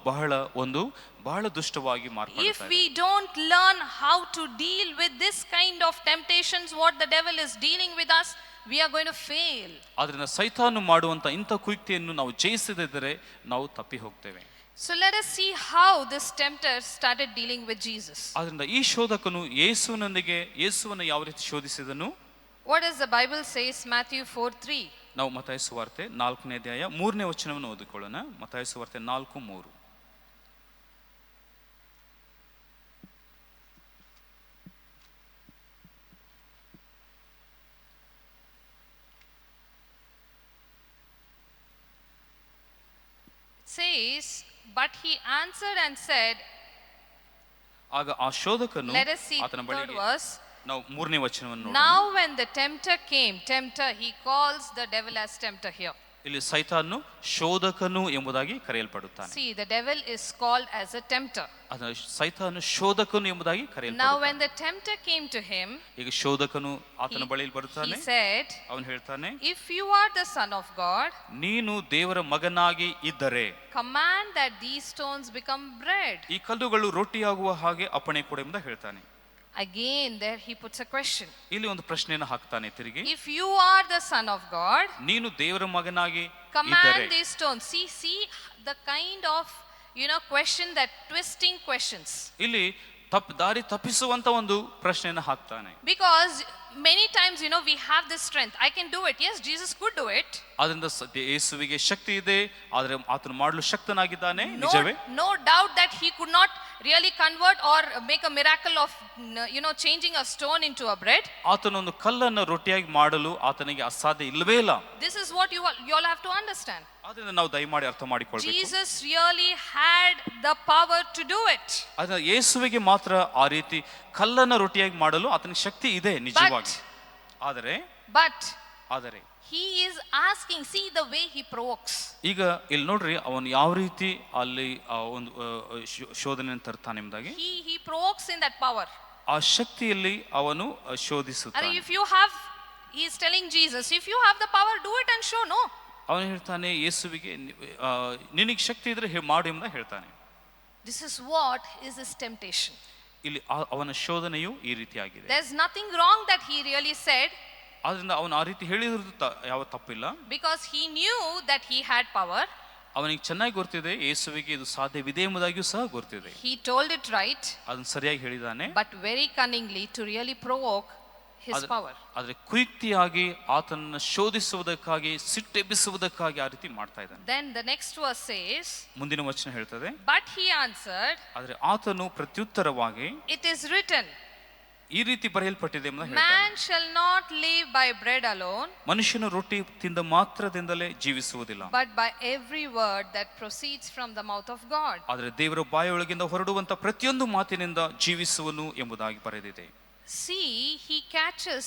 ಬಹಳ ದುಷ್ಟವಾಗಿ ಮಾರ್ಪಡುತ್ತಾ If ಇದೆ. we don't learn how to deal with this kind of temptations what the devil is dealing with us, we are going to fail. ಅದರಿಂದ ಸೈತಾನು ಮಾಡುವಂತ ಇಂಥ ಕುಯುಕ್ತಿಯನ್ನು ನಾವು ಜಯಿಸದಿದ್ದರೆ ನಾವು ತಪ್ಪಿ ಹೋಗ್ತೇವೆ. So let us see how this tempter started dealing with Jesus. ಅದರಿಂದ ಈ ಶೋಧಕನು ಯೇಸುವನ್ನು ಯಾವ ರೀತಿ ಶೋಧಿಸಿದನು. What does the Bible says? Matthew 4:3. ನಾವು ಮತ್ತಾಯ ಸುವಾರ್ತೆ 4ನೇ ಅಧ್ಯಾಯ 3ನೇ ವಚನವನ್ನು ಓದಿಕೊಳ್ಳೋಣ. ಮತ್ತಾಯ ಸುವಾರ್ತೆ 4:3. Says, but he answered and said, ಆಗ ಆ ಶೋಧಕನು let us see ಆತನ third ಬಳಿಗೆ verse. ನಾವು 3ನೇ ವಚನವನ್ನು ನೋಡೋಣ. Now when the tempter came, he calls the devil as tempter here. ಇಲ್ಲಿ ಸೈತಾನು ಶೋಧಕನು ಎಂಬುದಾಗಿ ಕರೆಯಲ್ಪಡುತ್ತಾನೆ. See, the devil is called as a tempter. ಅದರ ಸೈತಾನು ಶೋಧಕನು ಎಂಬುದಾಗಿ Now ಕರೆಯಲ್ಪಡುತ್ತಾನೆ. when the tempter came to him, ಈಗ ಶೋಧಕನು ಆತನ ಬಳಿಯಲ್ಲಿ ಬರುತ್ತಾನೆ. he said, ಅವನು ಹೇಳ್ತಾನೆ, if you are the son of God, ನೀನು ದೇವರ ಮಗನಾಗಿ ಇದ್ದರೆ command that these stones become bread. ಈ ಕಲ್ಲುಗಳು ರೊಟ್ಟಿಯಾಗುವ ಹಾಗೆ ಅಪ್ಪಣೆ ಕೊಡು ಎಂಬುದಾಗಿ ಹೇಳ್ತಾನೆ. Again there he puts a question. ಇಲ್ಲಿ ಒಂದು ಪ್ರಶ್ನೆಯನ್ನು ಹಾಕ್ತಾನೆ ತಿರುಗಿ. If you are the son of God, ನೀನು ದೇವರ ಮಗನಾಗಿ command ಇದ್ದರೆ. these stones. See the kind of question, that twisting questions. ಇಲ್ಲಿ ದಾರಿ ತಪ್ಪಿಸುವಂತ ಒಂದು ಪ್ರಶ್ನೆಯನ್ನು ಹಾಕ್ತಾನೆ. Because many times we have this strength, I can do it. Yes, Jesus could do it. ಅದರಿಂದ ಯೇಸುವಿಗೆ ಶಕ್ತಿ ಇದೆ, ಆದರೆ ಆತನು ಮಾಡಲು ಶಕ್ತನಾಗಿದ್ದಾನೆ, ನಿಜವೇ. No doubt that he could not really convert or make a miracle of changing a stone into a bread. ಆತನೊಂದು ಕಲ್ಲನ್ನು ರೊಟ್ಟಿಯಾಗಿ ಮಾಡಲು ಆತನಿಗೆ ಅಸಾಧ್ಯ ಇಲ್ಲವೇ ಇಲ್ಲ. This is what you all have to understand. ಅದರಿಂದ ನಾವು ದಯಮಾಡಿ ಅರ್ಥ ಮಾಡಿಕೊಳ್ಳಬೇಕು. Jesus really had the power to do it. ಅದರಿಂದ ಯೇಸುವಿಗೆ ಮಾತ್ರ ಆ ರೀತಿ ಕಲ್ಲನ್ನು ರೊಟ್ಟಿಯಾಗಿ ಮಾಡಲು ಆತನಿಗೆ ಶಕ್ತಿ ಇದೆ ನಿಜವಾಗಿ. ಆದರೆ he is asking, see the way he provokes. ಈಗ ಇಲ್ಲಿ ನೋಡ್ರಿ ಅವನು ಯಾವ ರೀತಿ ಅಲ್ಲಿ ಒಂದು ಶೋಧನೆಯನ್ನು ತರ್ತಾನೆ ಎಂಬುದಾಗಿ. He provokes in that power. ಆ ಶಕ್ತಿಯಲ್ಲಿ ಅವನು ಶೋಧಿಸುತ್ತಾನೆ. If you have, he is telling Jesus, if you have the power, do it and show. No. ಅವನು ಹೇಳ್ತಾನೆ ಯೇಸುವಿಗೆ ನಿನಗೆ ಶಕ್ತಿ ಇದ್ರೆ ಮಾಡು ಎಂಬುದಾಗಿ ಹೇಳ್ತಾನೆ. This is what is his temptation. ಇಲ್ಲಿ ಅವನ ಶೋಧನೆಯು ಈ ರೀತಿಯಾಗಿದೆ. There's nothing wrong that he really said. ಆದ್ರಿಂದ ಅವನು ಆ ರೀತಿ ಹೇಳಿರೋದು ಯಾವ ತಪ್ಪಿಲ್ಲ. Because he knew that he had power. ಅವನಿಗೆ ಚೆನ್ನಾಗಿ ಗೊತ್ತಿದೆ ಯೇಸುವಿಗೆ ಇದು ಸಾಧ್ಯವಿದೆ ಎಂಬುದಾಗಿಯೂ ಸಹ ಗೊತ್ತಿದೆ. He told it right. ಅದನ್ನು ಸರಿಯಾಗಿ ಹೇಳಿದ್ದಾನೆ. But very cunningly to really provoke his power. ಆದರೆ ಕುಯುಕ್ತಿಯಾಗಿ ಆತನನ್ನು ಶೋಧಿಸುವುದಕ್ಕಾಗಿ ಸಿಟ್ಟೆಬ್ಬಿಸುವುದಕ್ಕಾಗಿ ಆ ರೀತಿ ಮಾಡ್ತಾ ಇದ್ದಾನೆ. Then the next verse says, ಮುಂದಿನ ವಚನ ಹೇಳ್ತದೆ, but he answered, ಆದರೆ ಆತನು ಪ್ರತ್ಯುತ್ತರವಾಗಿ, it is written. ಈ ರೀತಿ ಬರೆಯಲ್ಪಟ್ಟಿದೆ ಎಂಬುದಾಗಿ ಹೇಳ್ತಾನೆ. Man shall not live by bread alone, ಮನುಷ್ಯನು ರೊಟ್ಟಿ ತಿಂದ ಮಾತ್ರದಿಂದಲೇ ಜೀವಿಸುವುದಿಲ್ಲ, but by every word that proceeds from the mouth of God. ಆದರೆ ದೇವರ ಬಾಯೊಳಗಿಂದ ಹೊರಡುವಂತ ಪ್ರತಿಯೊಂದು ಮಾತಿನಿಂದ ಜೀವಿಸುವನು ಎಂಬುದಾಗಿ ಬರೆದಿದೆ. See, he catches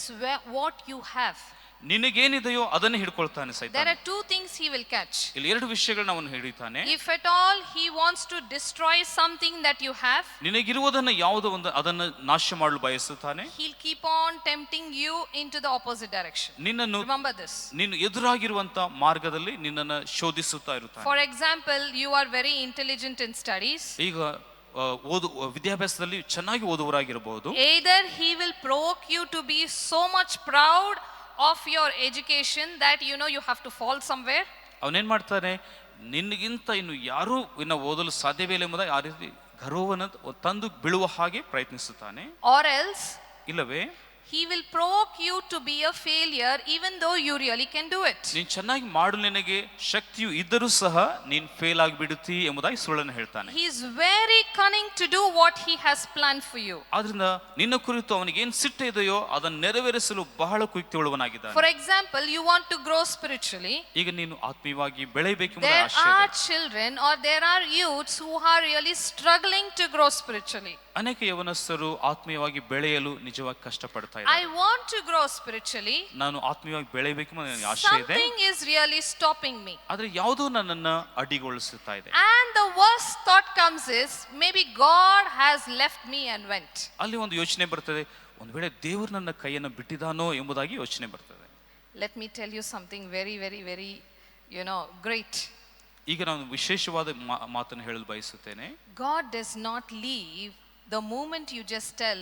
what you have. ನಿನಗೇನಿದೆಯೋ ಅದನ್ನೇ ಹಿಡ್ಕೊಳ್ತಾನೆ There ಸೈತಾನ. are two things he will catch. ಇಲ್ಲಿ ಎರಡು ವಿಷಯಗಳನ್ನ ಅವನು ಹಿಡಿತಾನೆ. If at all he wants to destroy something that you have, ನಿನಗಿರುವುದನ್ನ ಯಾವುದೋ ಒಂದು ಅದನ್ನು ನಾಶ ಮಾಡಲು ಬಯಸುತ್ತಾನೆ. he'll keep on tempting you into the opposite direction. ನಿನ್ನನ್ನು Remember this. ನೀನು ಎದುರಾಗಿರುವಂತ ಮಾರ್ಗದಲ್ಲಿ ನಿನ್ನನ್ನು ಶೋಧಿಸುತ್ತಾ ಇರುತ್ತಾನೆ. For example, you are very intelligent in studies. ಈಗ ವಿದ್ಯಾಭ್ಯಾಸದಲ್ಲಿ ಚೆನ್ನಾಗಿ ಓದುವರಾಗಿರಬಹುದು. Either he will provoke you to be so much proud of your education that you have to fall somewhere. ಅವನೇನ್ ಮಾಡ್ತಾನೆ, ನಿನ್ಗಿಂತ ಇನ್ನು ಯಾರೂ ಇನ್ನು ಓದಲು ಸಾಧ್ಯವೇ ಇಲ್ಲ ಎಂಬುದಾಗಿ ಆ ರೀತಿ ಗರ್ವವನ್ನು ತಂದು ಬೀಳುವ ಹಾಗೆ ಪ್ರಯತ್ನಿಸುತ್ತಾನೆ. Or else ಇಲ್ಲವೇ he will provoke you to be a failure even though you really can do it. ನೀನ್ ಚೆನ್ನಾಗಿ ಮಾಡಲು ನಿನಗೆ ಶಕ್ತಿಯು ಇದ್ದರೂ ಸಹ ನೀನ್ ಫೇಲ್ ಆಗಿಬಿಡುತ್ತಿ ಎಂಬುದಾಗಿ ಸುಳ್ಳನ್ನು ಹೇಳ್ತಾನೆ. He is very cunning to do what he has planned for you. ಆದ್ರಿಂದ ನಿನ್ನ ಕುರಿತು ಅವನಿಗೆ ಏನ್ ಸಿಟ್ಟು ಇದೆಯೋ ಅದನ್ನು ನೆರವೇರಿಸಲು ಬಹಳ ಕುಯುಕ್ತಿಯುಳ್ಳವನಾಗಿದ್ದಾನೆ. For example, you want to grow spiritually. ಈಗ ನೀನು ಆತ್ಮೀಯವಾಗಿ ಬೆಳೆಯಬೇಕೆಂಬ There ಆಶೆ are ಇದೆ. children or there are youths who are really struggling to grow spiritually. ಅನೇಕ ಯವನಸ್ಥರು ಆತ್ಮೀಯವಾಗಿ ಬೆಳೆಯಲು ನಿಜವಾಗಿ ಕಷ್ಟಪಡ್ತಾ I ಇದ್ದಾರೆ. want to grow spiritually. ನಾನು ಆತ್ಮೀಯವಾಗಿ ಬೆಳೆಯಬೇಕೆಂಬ ನನಗೆ ಆಶೆ ಇದೆ. Something is really stopping me. ಆದ್ರೆ ಯಾವುದೋ ನನ್ನನ್ನ ಅಡ್ಡಿಗೊಳಿಸುತ್ತಾ ಇದೆ. And the worst thought comes is, maybe God has left me and went. ಅಲ್ಲಿ ಒಂದು ಯೋಚನೆ ಬರ್ತದೆ, ಒಂದು ವೇಳೆ ದೇವರು ನನ್ನ ಕೈಯನ್ನು ಬಿಟ್ಟಿದಾನೋ ಎಂಬುದಾಗಿ ಯೋಚನೆ ಬರ್ತದೆ. Let me tell you something very, very, very, great. ಈಗ ನಾನು ವಿಶೇಷವಾದ ಮಾತನ್ನು ಹೇಳಲು ಬಯಸುತ್ತೇನೆ. God does not leave the moment you just tell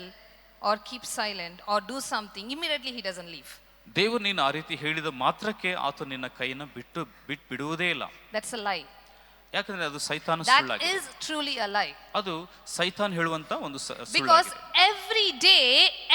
or keep silent or do something, immediately he doesn't leave. ದೇವರು ನೀನು ಆ ರೀತಿ ಹೇಳಿದ ಮಾತ್ರಕ್ಕೆ ಆತ ನಿನ್ನ ಕೈಯನ್ನು ಬಿಡುವುದೇ ಇಲ್ಲ. That's a lie. ಯಾಕಂದ್ರೆ ಅದು ಸೈತಾನ That ಸುಳ್ಳಾಗಿದೆ. is truly a lie. ಅದು ಸೈತಾನ್ ಹೇಳುವಂತ ಒಂದು Because ಸುಳ್ಳಾಗಿದೆ. every day,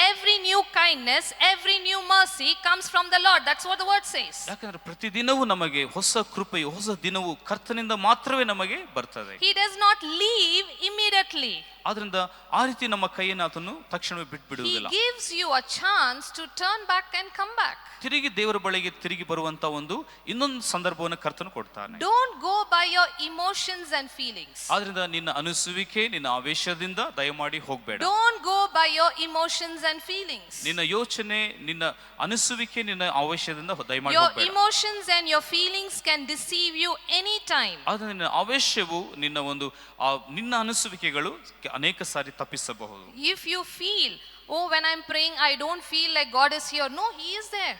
every new kindness, every new mercy comes from the Lord. That's what the word says. ಯಾಕಂದ್ರೆ ಪ್ರತಿದಿನವೂ ನಮಗೆ ಹೊಸ ಕೃಪೆಯು, ಹೊಸ ದಿನವೂ ಕರ್ತನಿಂದ ಮಾತ್ರವೇ ನಮಗೆ ಬರ್ತದೆ. He does not leave immediately. ಆದ್ರಿಂದ ಆ ರೀತಿ ನಮ್ಮ ಕೈಯನ್ನು ಆತನು ತಕ್ಷಣವೇ He ಬಿಟ್ಬಿಡುವುದಿಲ್ಲ. gives you a chance to turn back and come back. ತಿರುಗಿ ದೇವರ ಬಳಿಗೆ ತಿರುಗಿ ಬರುವಂತ ಒಂದು ಇನ್ನೊಂದು ಸಂದರ್ಭವನ್ನು ಕರ್ತನು ಕೊಡ್ತಾನೆ. Don't go by your emotions and feelings. ಆದ್ರಿಂದ ನಿನ್ನ ಅನಿಸುವಿಕೆ, ನಿನ್ನ ಆವೇಶದಿಂದ ದಯಮಾಡಿ ಹೋಗಬೇಡ. Don't go by your emotions and feelings. ನಿನ್ನ ಯೋಚನೆ, ನಿನ್ನ ಅನಿಸುವಿಕೆ, ನಿನ್ನ ಆವೇಶದಿಂದ ದಯಮಾಡಿ Your ಹೋಗಬೇಡ. emotions and your feelings can deceive you anytime. ಆದ್ರೆ ನಿನ್ನ ಆವೇಶವು ನಿನ್ನ ಅನಿಸುವಿಕೆಗಳು ಅನೇಕ ಸಾರಿ ತಪ್ಪಿಸಬಹುದು. If you feel, oh, when I'm praying I don't feel like God is here, no, he is there.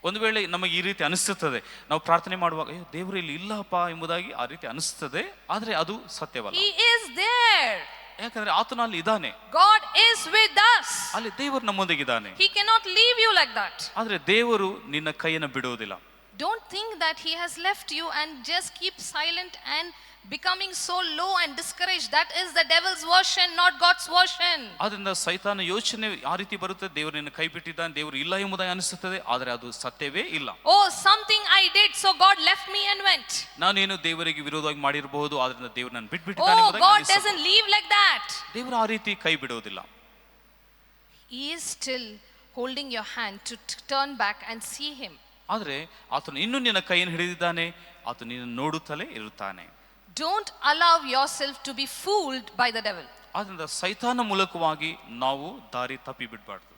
ಒಂದು ವೇಳೆ ನಮಗೆ ಈ ರೀತಿ ಅನಿಸುತ್ತದೆ, ನಾವು ಪ್ರಾರ್ಥನೆ ಮಾಡುವಾಗ ಅಯ್ಯೋ ದೇವರು ಇಲ್ಲಿ ಇಲ್ಲಪ್ಪ ಎಂಬುದಾಗಿ ಆ ರೀತಿ ಅನಿಸುತ್ತದೆ, ಆದ್ರೆ ಅದು ಸತ್ಯವಲ್ಲ. He is there. ಯಾಕಂದ್ರೆ ಆತನು ಅಲ್ಲಿ ಇದ್ದಾನೆ. God is with us. ಅಲ್ಲಿ ದೇವರು ನಮ್ಮೊಂದಿಗಿದ್ದಾನೆ. He cannot leave you like that. ಆದ್ರೆ ದೇವರು ನಿನ್ನ ಕೈಯನ್ನು ಬಿಡುವುದಿಲ್ಲ. Don't think that he has left you and just keep silent and becoming so low and discouraged. That is the devil's version, not God's version. ಆದ್ರಿಂದ ಸೈತಾನ ಯೋಚನೆ ಆ ರೀತಿ ಬರುತ್ತೆ, ದೇವರು ನಿನ್ನ ಕೈ ಬಿಟ್ಟಿದ್ದಾನೆ, ದೇವರು ಇಲ್ಲ ಎಂಬುದಾಗಿ ಅನಿಸುತ್ತದೆ, ಆದ್ರೆ ಅದು ಸತ್ಯವೇ ಇಲ್ಲ. Oh, something I did, so God left me and went. ನಾನೇನು ದೇವರಿಗೆ ವಿರೋಧವಾಗಿ ಮಾಡಿರಬಹುದು, ಆದ್ರಿಂದ ದೇವರು ನನ್ನ ಬಿಟ್ಬಿಟ್ಟಿದ್ದಾನೆ Oh, ಎಂಬುದಾಗಿ God ಅನಿಸುತ್ತದೆ. doesn't leave like that. ದೇವರು ಆ ರೀತಿ ಕೈ ಬಿಡುವುದಿಲ್ಲ. He is still holding your hand to turn back and see him. ಆದ್ರೆ ಆತನು ಇನ್ನೂ ನಿನ್ನ ಕೈಯನ್ನು ಹಿಡಿದಿದ್ದಾನೆ, ಆತನು ನಿನ್ನ ನೋಡುತ್ತಲೇ ಇರುತ್ತಾನೆ. Don't allow yourself to be fooled by the devil. ಆದ್ರಿಂದ ಸೈತಾನ ಮೂಲಕವಾಗಿ ನಾವು ದಾರಿ ತಪ್ಪಿ ಬಿಡಬಾರ್ದು.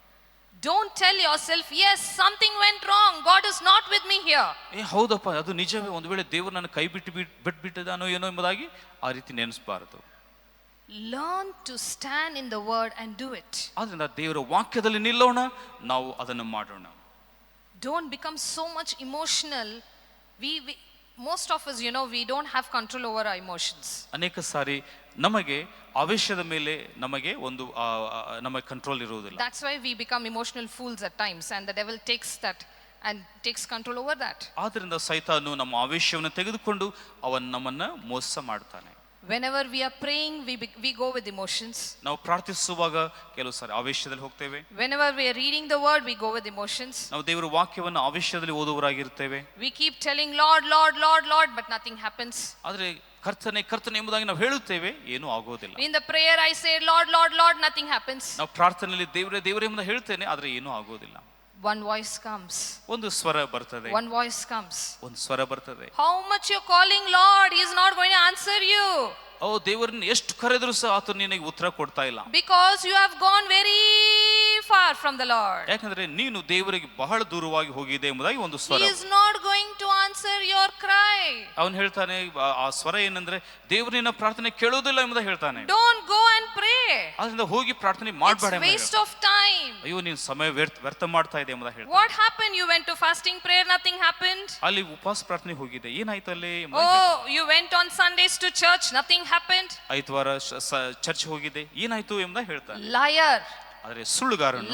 Don't tell yourself, yes, something went wrong, God is not with me here. ಹೌದಪ್ಪ, ಅದು ನಿಜವೇ, ಒಂದು ವೇಳೆ ದೇವರು ನನ್ನ ಕೈ ಬಿಟ್ಬಿಟ್ಟಿದ್ದಾನೋ ಏನೋ ಎಂಬುದಾಗಿ ಆ ರೀತಿ ನೆನೆಸಬಾರದು. Learn to stand in the word and do it. ಆದ್ರಿಂದ ದೇವರ ವಾಕ್ಯದಲ್ಲಿ ನಿಲ್ಲೋಣ, ನಾವು ಅದನ್ನು ಮಾಡೋಣ. Don't become so much emotional. Most of us, we don't have control over our emotions. ಅನೇಕ ಸಾರಿ ನಮಗೆ ಆವೇಶದ ಮೇಲೆ ನಮಗೆ ನಮ್ಮ ಕಂಟ್ರೋಲ್ ಇರುವುದಿಲ್ಲ. That's why we become emotional fools at times, and the devil takes that and takes control over that. ಆದ್ರಿಂದ ಸೈತಾನು ನಮ್ಮ ಆವೇಶವನ್ನು ತೆಗೆದುಕೊಂಡು ಅವನು ನಮ್ಮನ್ನ ಮೋಸ ಮಾಡ್ತಾನೆ. Whenever we are praying, we go with emotions. ನಾವು ಪ್ರಾರ್ಥಿಸುವಾಗ ಕೆಲವು ಸಾರಿ ಆವೇಶದಲ್ಲಿ ಹೋಗ್ತೇವೆ. Whenever we are reading the word, we go with emotions. ನಾವು ದೇವರ ವಾಕ್ಯವನ್ನು ಆವೇಶದಲ್ಲಿ ಓದುವರಾಗಿರ್ತೇವೆ. We keep telling Lord, Lord, Lord, Lord, but nothing happens. ಆದ್ರೆ ಕರ್ತನೆ ಕರ್ತನೆ ಎಂಬುದಾಗಿ ನಾವು ಹೇಳುತ್ತೇವೆ, ಏನೂ ಆಗೋದಿಲ್ಲ. In the prayer I say, Lord, Lord, Lord, nothing happens. ನಾವು ಪ್ರಾರ್ಥನೆಯಲ್ಲಿ ದೇವರೇ ದೇವರೇ ಎಂಬುದಾಗಿ ಹೇಳ್ತೇನೆ, ಆದರೆ ಏನೂ ಆಗೋದಿಲ್ಲ. One voice comes. ಒಂದು ಸ್ವರ ಬರ್ತದೆ. One voice comes. ಒಂದು ಸ್ವರ ಬರ್ತದೆ. How much you're calling Lord, He is not going to answer you. ಓ, ದೇವರನ್ನ ಎಷ್ಟು ಕರೆದರೂ ಸಹ ಆತ ನಿನಗೆ ಉತ್ತರ ಕೊಡ್ತಾ ಇಲ್ಲ. Because you have gone very far from the Lord. ಯಾಕಂದ್ರೆ ನೀನು ದೇವರಿಗೆ ಬಹಳ ದೂರವಾಗಿ ಹೋಗಿದೆ ಎಂಬುದಾಗಿ ಒಂದು ಸ್ವರ. He is not going to answer your cry. ಅವನು ಹೇಳ್ತಾನೆ, ಆ ಸ್ವರ ಏನಂದ್ರೆ ದೇವರು ನಿನ್ನ ಪ್ರಾರ್ಥನೆ ಕೇಳೋದಿಲ್ಲ ಎಂಬುದಾಗಿ ಹೇಳ್ತಾನೆ. Don't go and pray. ಅದರಿಂದ ಹೋಗಿ ಪ್ರಾರ್ಥನೆ ಮಾಡಬೇಡ. It's waste of time. ಅಯ್ಯೋ, ನೀನು ಸಮಯ ವ್ಯರ್ಥ ಮಾಡ್ತಾ ಇದೆ ಎಂಬುದಾಗಿ ಹೇಳ್ತಾನೆ. What happened? You went to fasting prayer, nothing happened. ಅಲ್ಲಿ ಉಪವಾಸ ಪ್ರಾರ್ಥನೆ ಹೋಗಿದೆ, ಏನಾಯ್ತು ಅಲ್ಲಿ? Oh, you went on Sundays to church, nothing happened. ಐತವಾರ ಚರ್ಚ್ ಹೋಗಿದೆ, ಏನಾಯ್ತು ಎಂಬುದಾಗಿ ಹೇಳ್ತಾನೆ. Liar. ಆದರೆ ಸುಳ್ಳುಗಾರನು,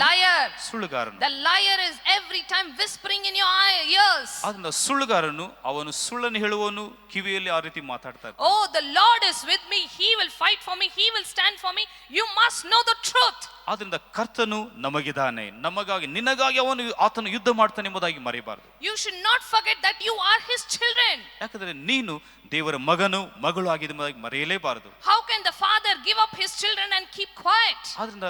ಸುಳ್ಳುಗಾರನು, the liar is every time whispering in your ears. ಅದರಿಂದ ಸುಳ್ಳುಗಾರನು ಅವನು ಸುಳ್ಳನ್ನು ಹೇಳುವನು, ಕಿವಿಯಲ್ಲಿ ಆ ರೀತಿ ಮಾತಾಡ್ತಾನೆ. Oh, the Lord is with me, He will fight for me, He will stand for me. You must know the truth. ಅದರಿಂದ ಕರ್ತನು ನಮಗಿದ್ದಾನೆ, ನಮಗಾಗಿ ನಿನಗಾಗಿ ಆತನು ಯುದ್ಧ ಮಾಡ್ತಾನೆ ಎಂಬುದಾಗಿ ಮರೆಯಬಾರದು. You should not forget that you are His children. ಯಾಕಂದ್ರೆ ನೀನು ದೇವರ ಮಗನು ಮಗಳು ಆಗಿದೆ ಎಂಬುದಾಗಿ ಮರೆಯಲೇಬಾರದು. How can the father give up his children and keep quiet? ಅದರಿಂದ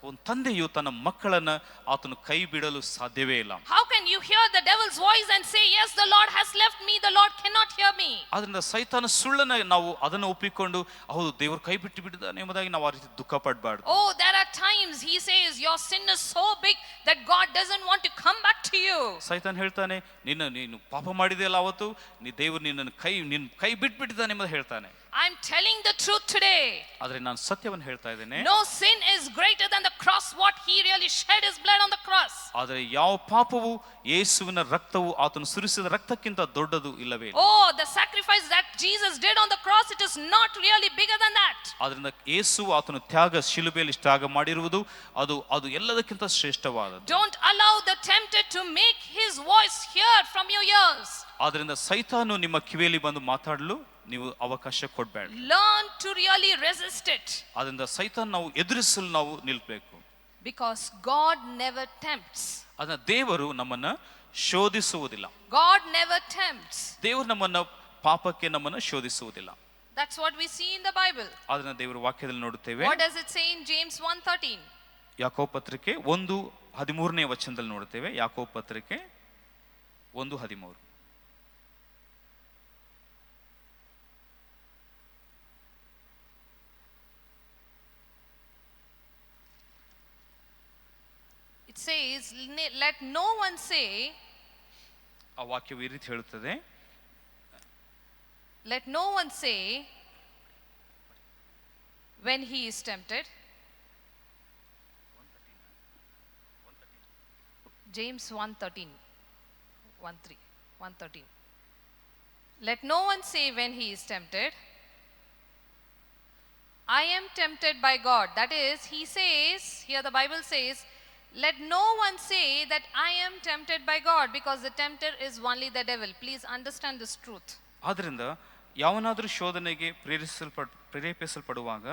ಒಂದು ತಂದೆಯು ತನ್ನ ಮಕ್ಕಳನ್ನ ಆತನು ಕೈ ಬಿಡಲು ಸಾಧ್ಯವೇ ಇಲ್ಲ. How can you hear the devil's voice and say, yes, the Lord has left me, the Lord cannot hear me? ಅದರಿಂದ ಸೈತಾನ ಸುಳ್ಳನ್ನ ನಾವು ಅದನ್ನು ಒಪ್ಪಿಕೊಂಡು ಹೌದು ದೇವರು ಕೈ ಬಿಟ್ಟು ಬಿಟ್ಟಿದ್ದಾನೆ ಎಂಬುದಾಗಿ ನಾವು ಆ ರೀತಿ ದುಃಖ ಪಡಬಾರ್ದು. Oh, there are times he says your sin is so big that God doesn't want to come back to you. ಸೈತಾನ ಹೇಳ್ತಾನೆ, ನೀನು ಪಾಪ ಮಾಡಿದೆಯಲ್ಲ ಅವತ್ತು, ದೇವರು ನಿನ್ನ ಕೈ ಬಿಟ್ಬಿಟ್ಟಿದ್ದಾನೆ ಎಂಬುದಾಗಿ ಹೇಳ್ತಾನೆ. I'm telling the truth today. ಆದರೆ ನಾನು ಸತ್ಯವನ್ನು ಹೇಳ್ತಾ ಇದ್ದೇನೆ. No sin is greater than the cross, what he really shed his blood on the cross. ಆದರೆ ಯಾವ ಪಾಪವು ಯೇಸುವಿನ ರಕ್ತವು ಆತನು ಸುರಿಸಿದ ರಕ್ತಕ್ಕಿಂತ ದೊಡ್ಡದು ಇಲ್ಲವೇ ಇಲ್ಲ. Oh, the sacrifice that Jesus did on the cross, it is not really bigger than that. ಅದರಿಂದ ಯೇಸು ಆತನು ಶಿಲುಬೆಯಲ್ಲಿ ತ್ಯಾಗ ಮಾಡಿರುವುದು ಅದು ಎಲ್ಲದಕ್ಕಿಂತ ಶ್ರೇಷ್ಠವಾದದ್ದು. Don't allow the tempter to make his voice heard from your ears. ಆದ್ದರಿಂದ ಸೈತಾನು ನಿಮ್ಮ ಕಿವಿಯಲ್ಲಿ ಬಂದು ಮಾತಾಡಲು ನೀವು ಅವಕಾಶ ಕೊಡಬೇಡ. Learn to really resist it. ಅದರಿಂದ ಸೈತಾನ ನಾವು ಎದುರಿಸಲು ನಾವು ನಿಲ್ಬೇಕು. Because God never tempts. ಅದನ್ನ ದೇವರು ನಮ್ಮನ್ನ ಶೋಧಿಸುವುದಿಲ್ಲ. God never tempts. ದೇವರು ನಮ್ಮನ್ನ ಪಾಪಕ್ಕೆ ನಮ್ಮನ್ನ ಶೋಧಿಸುವುದಿಲ್ಲ. That's what we see in the Bible. ಅದನ್ನ ದೇವರ ವಾಕ್ಯದಲ್ಲಿ ನೋಡುತ್ತೇವೆ. What does it say in James 1:13? ಯಾಕೋಬ ಪತ್ರಿಕೆ 1:13 ವಚನದಲ್ಲಿ ನೋಡುತ್ತೇವೆ. ಯಾಕೋಬ ಪತ್ರಿಕೆ 1:13. It says, let no one say, ಆ ವಾಕ್ಯವು ಈ ರೀತಿ ಹೇಳುತ್ತದೆ, let no one say when he is tempted. James 1:13. 1:13. Let no one say when he is tempted, I am tempted by God. That is, he says, here the Bible says, let no one say that I am tempted by God, because the tempter is only the devil. Please understand this truth. ಆದ್ದರಿಂದ ಯಾವನಾದರೂ ಶೋಧನೆಗೆ ಪ್ರೇರೇಪಿಸಲ್ಪಡುವಾಗ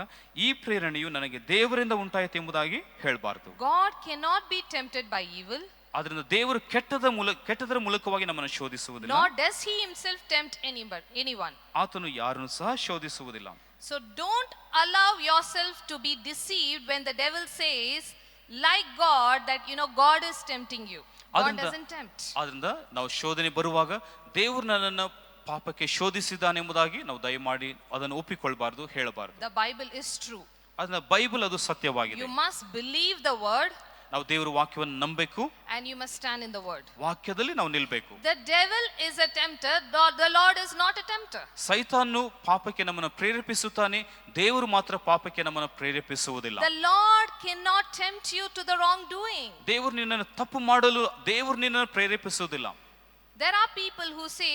ಈ ಪ್ರೇರಣೆಯು ನನಗೆ ದೇವರಿಂದ ಉಂಟಾಯಿತು ಎಂಬುದಾಗಿ ಹೇಳಬಾರದು. God cannot be tempted by evil. ಅದರಿಂದ ದೇವರು ಕೆಟ್ಟದರ ಮೂಲಕವಾಗಿ ನಮ್ಮನ್ನು ಶೋಧಿಸುವುದಿಲ್ಲ. Nor does he himself tempt anyone. ಆತನು ಯಾರನ್ನು ಸಹ ಶೋಧಿಸುವುದಿಲ್ಲ. So don't allow yourself to be deceived when the devil says, like God, that God is tempting you. God doesn't tempt. ಅದರಿಂದ ನಾವು ಶೋಧನೆ ಬರುವಾಗ ದೇವರು ನನ್ನನ್ನು ಪಾಪಕ್ಕೆ ಶೋಧಿಸಿದ್ದಾನೆ ಎಂಬುದಾಗಿ ನಾವು ದಯಮಾಡಿ ಅದನ್ನು ಒಪ್ಪಿಕೊಳ್ಳಬಾರದು, ಹೇಳಬಾರದು. The Bible is true. ಅದನ್ನ ಬೈಬಲ್ ಅದು ಸತ್ಯವಾಗಿದೆ. You must believe the word. ನಾವು ದೇವರ ವಾಕ್ಯವನ್ನು ನಂಬಬೇಕು. And you must stand in the word. ವಾಕ್ಯದಲ್ಲಿ ನಾವು ನಿಲ್ಲಬೇಕು. The devil is a tempter, the Lord is not a tempter. ಸೈತಾನನು ಪಾಪಕ್ಕೆ ನಮ್ಮನ್ನು ಪ್ರೇರೇಪಿಸುತ್ತಾನೆ, ದೇವರು ಮಾತ್ರ ಪಾಪಕ್ಕೆ ನಮ್ಮನ್ನು ಪ್ರೇರೇಪಿಸುವುದಿಲ್ಲ. The Lord cannot tempt you to the wrongdoing. ದೇವರು ನಿನ್ನನ್ನು ತಪ್ಪು ಮಾಡಲು ದೇವರು ನಿನ್ನನ್ನು ಪ್ರೇರೇಪಿಸುವುದಿಲ್ಲ. There are people who say,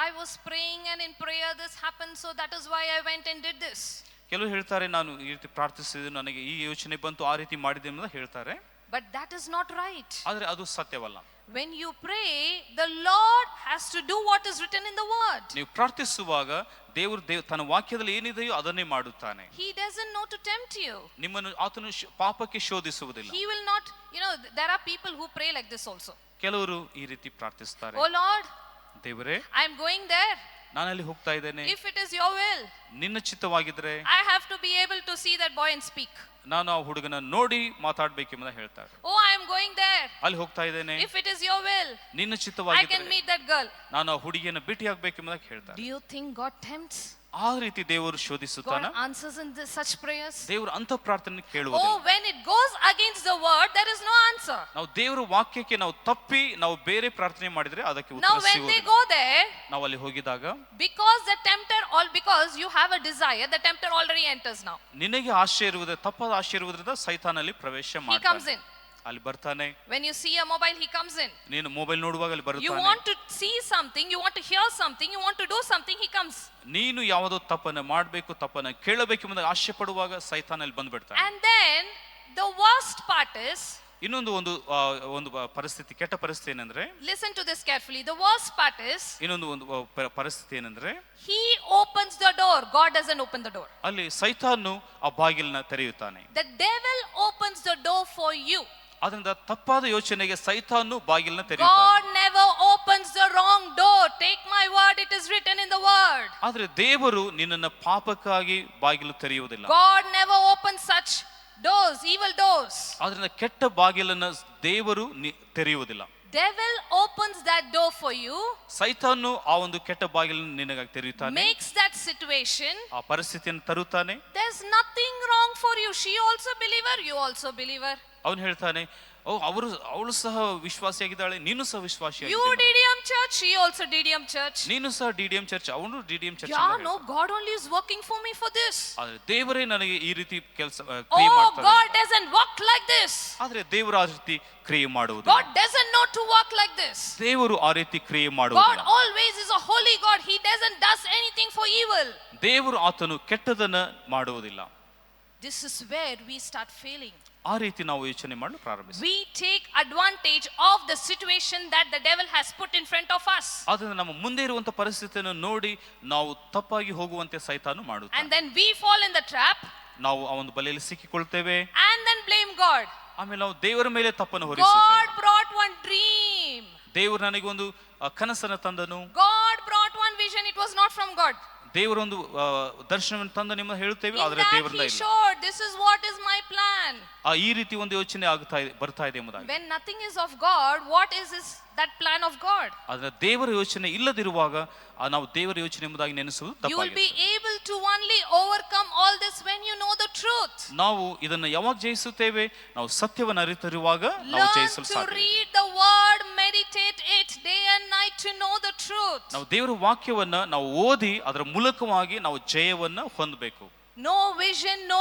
I was praying and in prayer this happened, so that is why I went and did this. ಕೆಲವರು ಹೇಳ್ತಾರೆ, ನಾನು ಈ ರೀತಿ ಪ್ರಾರ್ಥಿಸಿದೆ, ನನಗೆ ಈ ಯೋಚನೆ ಬಂತು, ಆ ರೀತಿ ಮಾಡಿದೆ ಅಂತ ಹೇಳ್ತಾರೆ. But that is not right. ಆದರೆ ಅದು ಸತ್ಯವಲ್ಲ. When you pray, the Lord has to do what is written in the word. ನೀವು ಪ್ರಾರ್ಥಿಸುವಾಗ ದೇವರು ತನ್ನ ವಾಕ್ಯದಲ್ಲಿ ಏನಿದೆಯೋ ಅದನ್ನೇ ಮಾಡುತ್ತಾನೆ. He doesn't know to tempt you. ನಿಮ್ಮನ್ನು ಆತನು ಪಾಪಕ್ಕೆ ಶೋಧಿಸುವುದಿಲ್ಲ. He will not, there are people who pray like this also. ಕೆಲವರು ಈ ರೀತಿ ಪ್ರಾರ್ಥಿಸುತ್ತಾರೆ, Oh Lord, ದೇವರೇ, I am going there. ನಾನು ಅಲ್ಲಿ ಹೋಗ್ತಾ ಇದ್ದೇನೆ, if it is your will, ನಿನ್ನ ಚಿತ್ತವಾಗಿದ್ರೆ I have to be able to see that boy and speak. ನಾನು ಆ ಹುಡುಗನ ನೋಡಿ ಮಾತಾಡ್ಬೇಕೆಂಬುದ ಹೇಳ್ತಾರೆ. Oh, I am going there. ಅಲ್ಲಿ ಹೋಗ್ತಾ ಇದ್ದೇನೆ, If it is your will, ನಿನ್ನ I can ಚಿತ್ತವಾಗಿದ್ರೆ meet that girl. ನಾನು ಆ ಹುಡುಗಿಯನ್ನು ಭೇಟಿಯಾಗಬೇಕೆಂಬುದ ಹೇಳ್ತಾರೆ. Do you think God tempts? ಆ ರೀತಿ ದೇವರು ಶೋಧಿಸುತ್ತಾನ. God answers in such prayers. ದೇವರು ಅಂತ ಪ್ರಾರ್ಥನೆ Oh, ಕೇಳುವುದಿಲ್ಲ. when it goes against the word, there is no answer. ನಾವು ದೇವರ ವಾಕ್ಯಕ್ಕೆ ನಾವು ತಪ್ಪಿ ನಾವು ಬೇರೆ ಪ್ರಾರ್ಥನೆ ಮಾಡಿದ್ರೆ ಅದಕ್ಕೆ Now ಉತ್ತರ when they ಸಿಗುವುದಿಲ್ಲ. go there, ನಾವು ಅಲ್ಲಿ ಹೋಗಿದಾಗ because the tempter, all because you have a desire, the tempter already enters now. ನಿನಗೆ ಆಶೆ ಇರುವುದೇ, ತಪ್ಪಾದ ಆಶೆ ಇರುವುದರಿಂದ ಸೈತಾನಲ್ಲಿ ಪ್ರವೇಶ He comes ಮಾಡ್ತಾನೆ, in. ಅಲ್ಲಿ ಬರ್ತಾನೆ. When you see a mobile, he comes in. ನೀನು ಮೊಬೈಲ್ ನೋಡುವಾಗ ಅಲ್ಲಿ You ಬರುತ್ತಾನೆ. want to see something, you want to hear something, you want to do something, he comes. ನೀನು ಯಾವುದೋ ತಪ್ಪನ್ನ ಮಾಡಬೇಕು, ತಪ್ಪನ್ನ ಕೇಳಬೇಕೆಂಬ ಆಶೆ ಪಡುವಾಗ ಸೈತಾನಲ್ಲಿ ಬಂದ್ಬಿಡ್ತಾನೆ. And then the worst part is, ಒಂದು ಪರಿಸ್ಥಿತಿ, ಕೆಟ್ಟ ಪರಿಸ್ಥಿತಿ ಏನಂದ್ರೆ, listen to this carefully, the worst part is, ಪರಿಸ್ಥಿತಿ ಏನಂದ್ರೆ, he opens the door, God doesn't open the door. ಅಲ್ಲಿ ಸೈತಾನು ಆ ಬಾಗಿಲನ್ನ ತೆರೆಯುತ್ತಾನೆ. The devil opens the door for you. ಅದರಿಂದ ತಪ್ಪಾದ ಯೋಚನೆಗೆ ಸೈತಾನು ಬಾಗಿಲನ್ನ ತೆರೆಯುತ್ತಾನೆ. God never opens the wrong door. Take my word, it is written in the word. ಆದ್ರೆ ದೇವರು ನಿನ್ನನ್ನ ಪಾಪಕ್ಕಾಗಿ ಬಾಗಿಲು ತೆರೆಯುವುದಿಲ್ಲ. God never opens such doors, evil doors. ಅದರಿಂದ ಕೆಟ್ಟ ಬಾಗಿಲನ್ನ ದೇವರು ತೆರೆಯುವುದಿಲ್ಲ. Devil opens that door for you. ಸೈತಾನು ಆ ಒಂದು ಕೆಟ್ಟ ಬಾಗಿಲನ್ನು ನಿನಗಾಗಿ ತೆರೆಯುತ್ತಾನೆ. Makes that situation. ಆ ಪರಿಸ್ಥಿತಿಯನ್ನು ತರುತ್ತಾನೆ. There's nothing wrong for you. She also believer, you also believer. ಅವನು ಹೇಳ್ತಾನೆ, ಅವಳು ಸಹ ವಿಶ್ವಾಸಿಯಾಗಿದ್ದಾಳೆ, ನೀನು ಸಹ You ವಿಶ್ವಾಸಿಯಾಗಿದ್ದಾಳೆ. DDM church, she also DDM church. ನೀನು ಸಹ DDM ಚರ್ಚ್, ಅವನು DDM church. Yeah, no, God only is working for me for this. ಆದ್ರೆ ದೇವರೇ ನನಗೆ ಈ ರೀತಿ ಕೆಲಸ ಕ್ರಿಯೆ Oh, ಮಾಡ್ತಾನೆ. God doesn't work like this. ಆದ್ರೆ ದೇವರು ಆ ರೀತಿ ಕ್ರಿಯೆ ಮಾಡುವುದಿಲ್ಲ. God doesn't know to work like this. ದೇವರು ಆ ರೀತಿ ಕ್ರಿಯೆ God ಮಾಡುವುದಿಲ್ಲ. always is a holy God. He doesn't does anything for evil. ದೇವರು ಆತನು ಕೆಟ್ಟದನ್ನ ಮಾಡುವುದಿಲ್ಲ. This is where we start failing. ಆ ರೀತಿ ನಾವು ಯೋಚನೆ ಮಾಡಲು ಪ್ರಾರಂಭಿಸ್ತೀವಿ. We take advantage of the situation that the devil has put in front of us. ಅದನ್ನ ನಮ್ಮ ಮುಂದೆ ಇರುವಂತ ಪರಿಸ್ಥಿತಿಯನ್ನು ನೋಡಿ ನಾವು ತಪ್ಪಾಗಿ ಹೋಗುವಂತೆ ಸೈತಾನು ಮಾಡುತ್ತಾನೆ. And then we fall in the trap. ನಾವು ಆ ಒಂದು ಬಲೆಯಲ್ಲಿ ಸಿಕ್ಕಿಕೊಳ್ತೇವೆ. And then blame God. ಆಮೇಲೆ ನಾವು ದೇವರ ಮೇಲೆ ತಪ್ಪನ್ನು ಹೊರಿಸುತ್ತೇವೆ. God brought one dream. ದೇವರು ನನಗೆ ಒಂದು ಕನಸನ್ನು ತಂದನು. God brought one vision. It was not from God. ದೇವರೊಂದು ದರ್ಶನವನ್ನು ತಂದ ನಿಮ್ಮ ಹೇಳುತ್ತೇವೆ, ಆದರೆ In that ದೇವರಿಂದ he ಇಲ್ಲ. showed, this is what is my plan. ಈ ರೀತಿ ಒಂದು ಯೋಚನೆ ಬರ್ತಾ ಇದೆ ಎಂಬುದಾಗಿ. When nothing is of God, what is that plan of God? ಆದ್ರೆ ದೇವರ ಯೋಚನೆ ಇಲ್ಲದಿರುವಾಗ ನಾವು ದೇವರ ಯೋಚನೆ ಎಂಬುದಾಗಿ ನೆನೆಸುವುದು You will be ತಪ್ಪಾಗಿದೆ. able to only overcome all this when you know the truth. ನಾವು ಇದನ್ನ ಯಾವಾಗ ಜಯಿಸುತ್ತೇವೆ? ನಾವು ಸತ್ಯವನ್ನು ಅರಿತಿರುವಾಗ ನಾವು Learn ಜಯಿಸಲು to ಸಾಧ್ಯ. read the word, meditate it day and night to know the truth. ನಾವು ದೇವರ ವಾಕ್ಯವನ್ನ ನಾವು ಓದಿ ಅದರ ಮೂಲಕವಾಗಿ ನಾವು ಜಯವನ್ನ ಹೊಂದಬೇಕು. No vision, no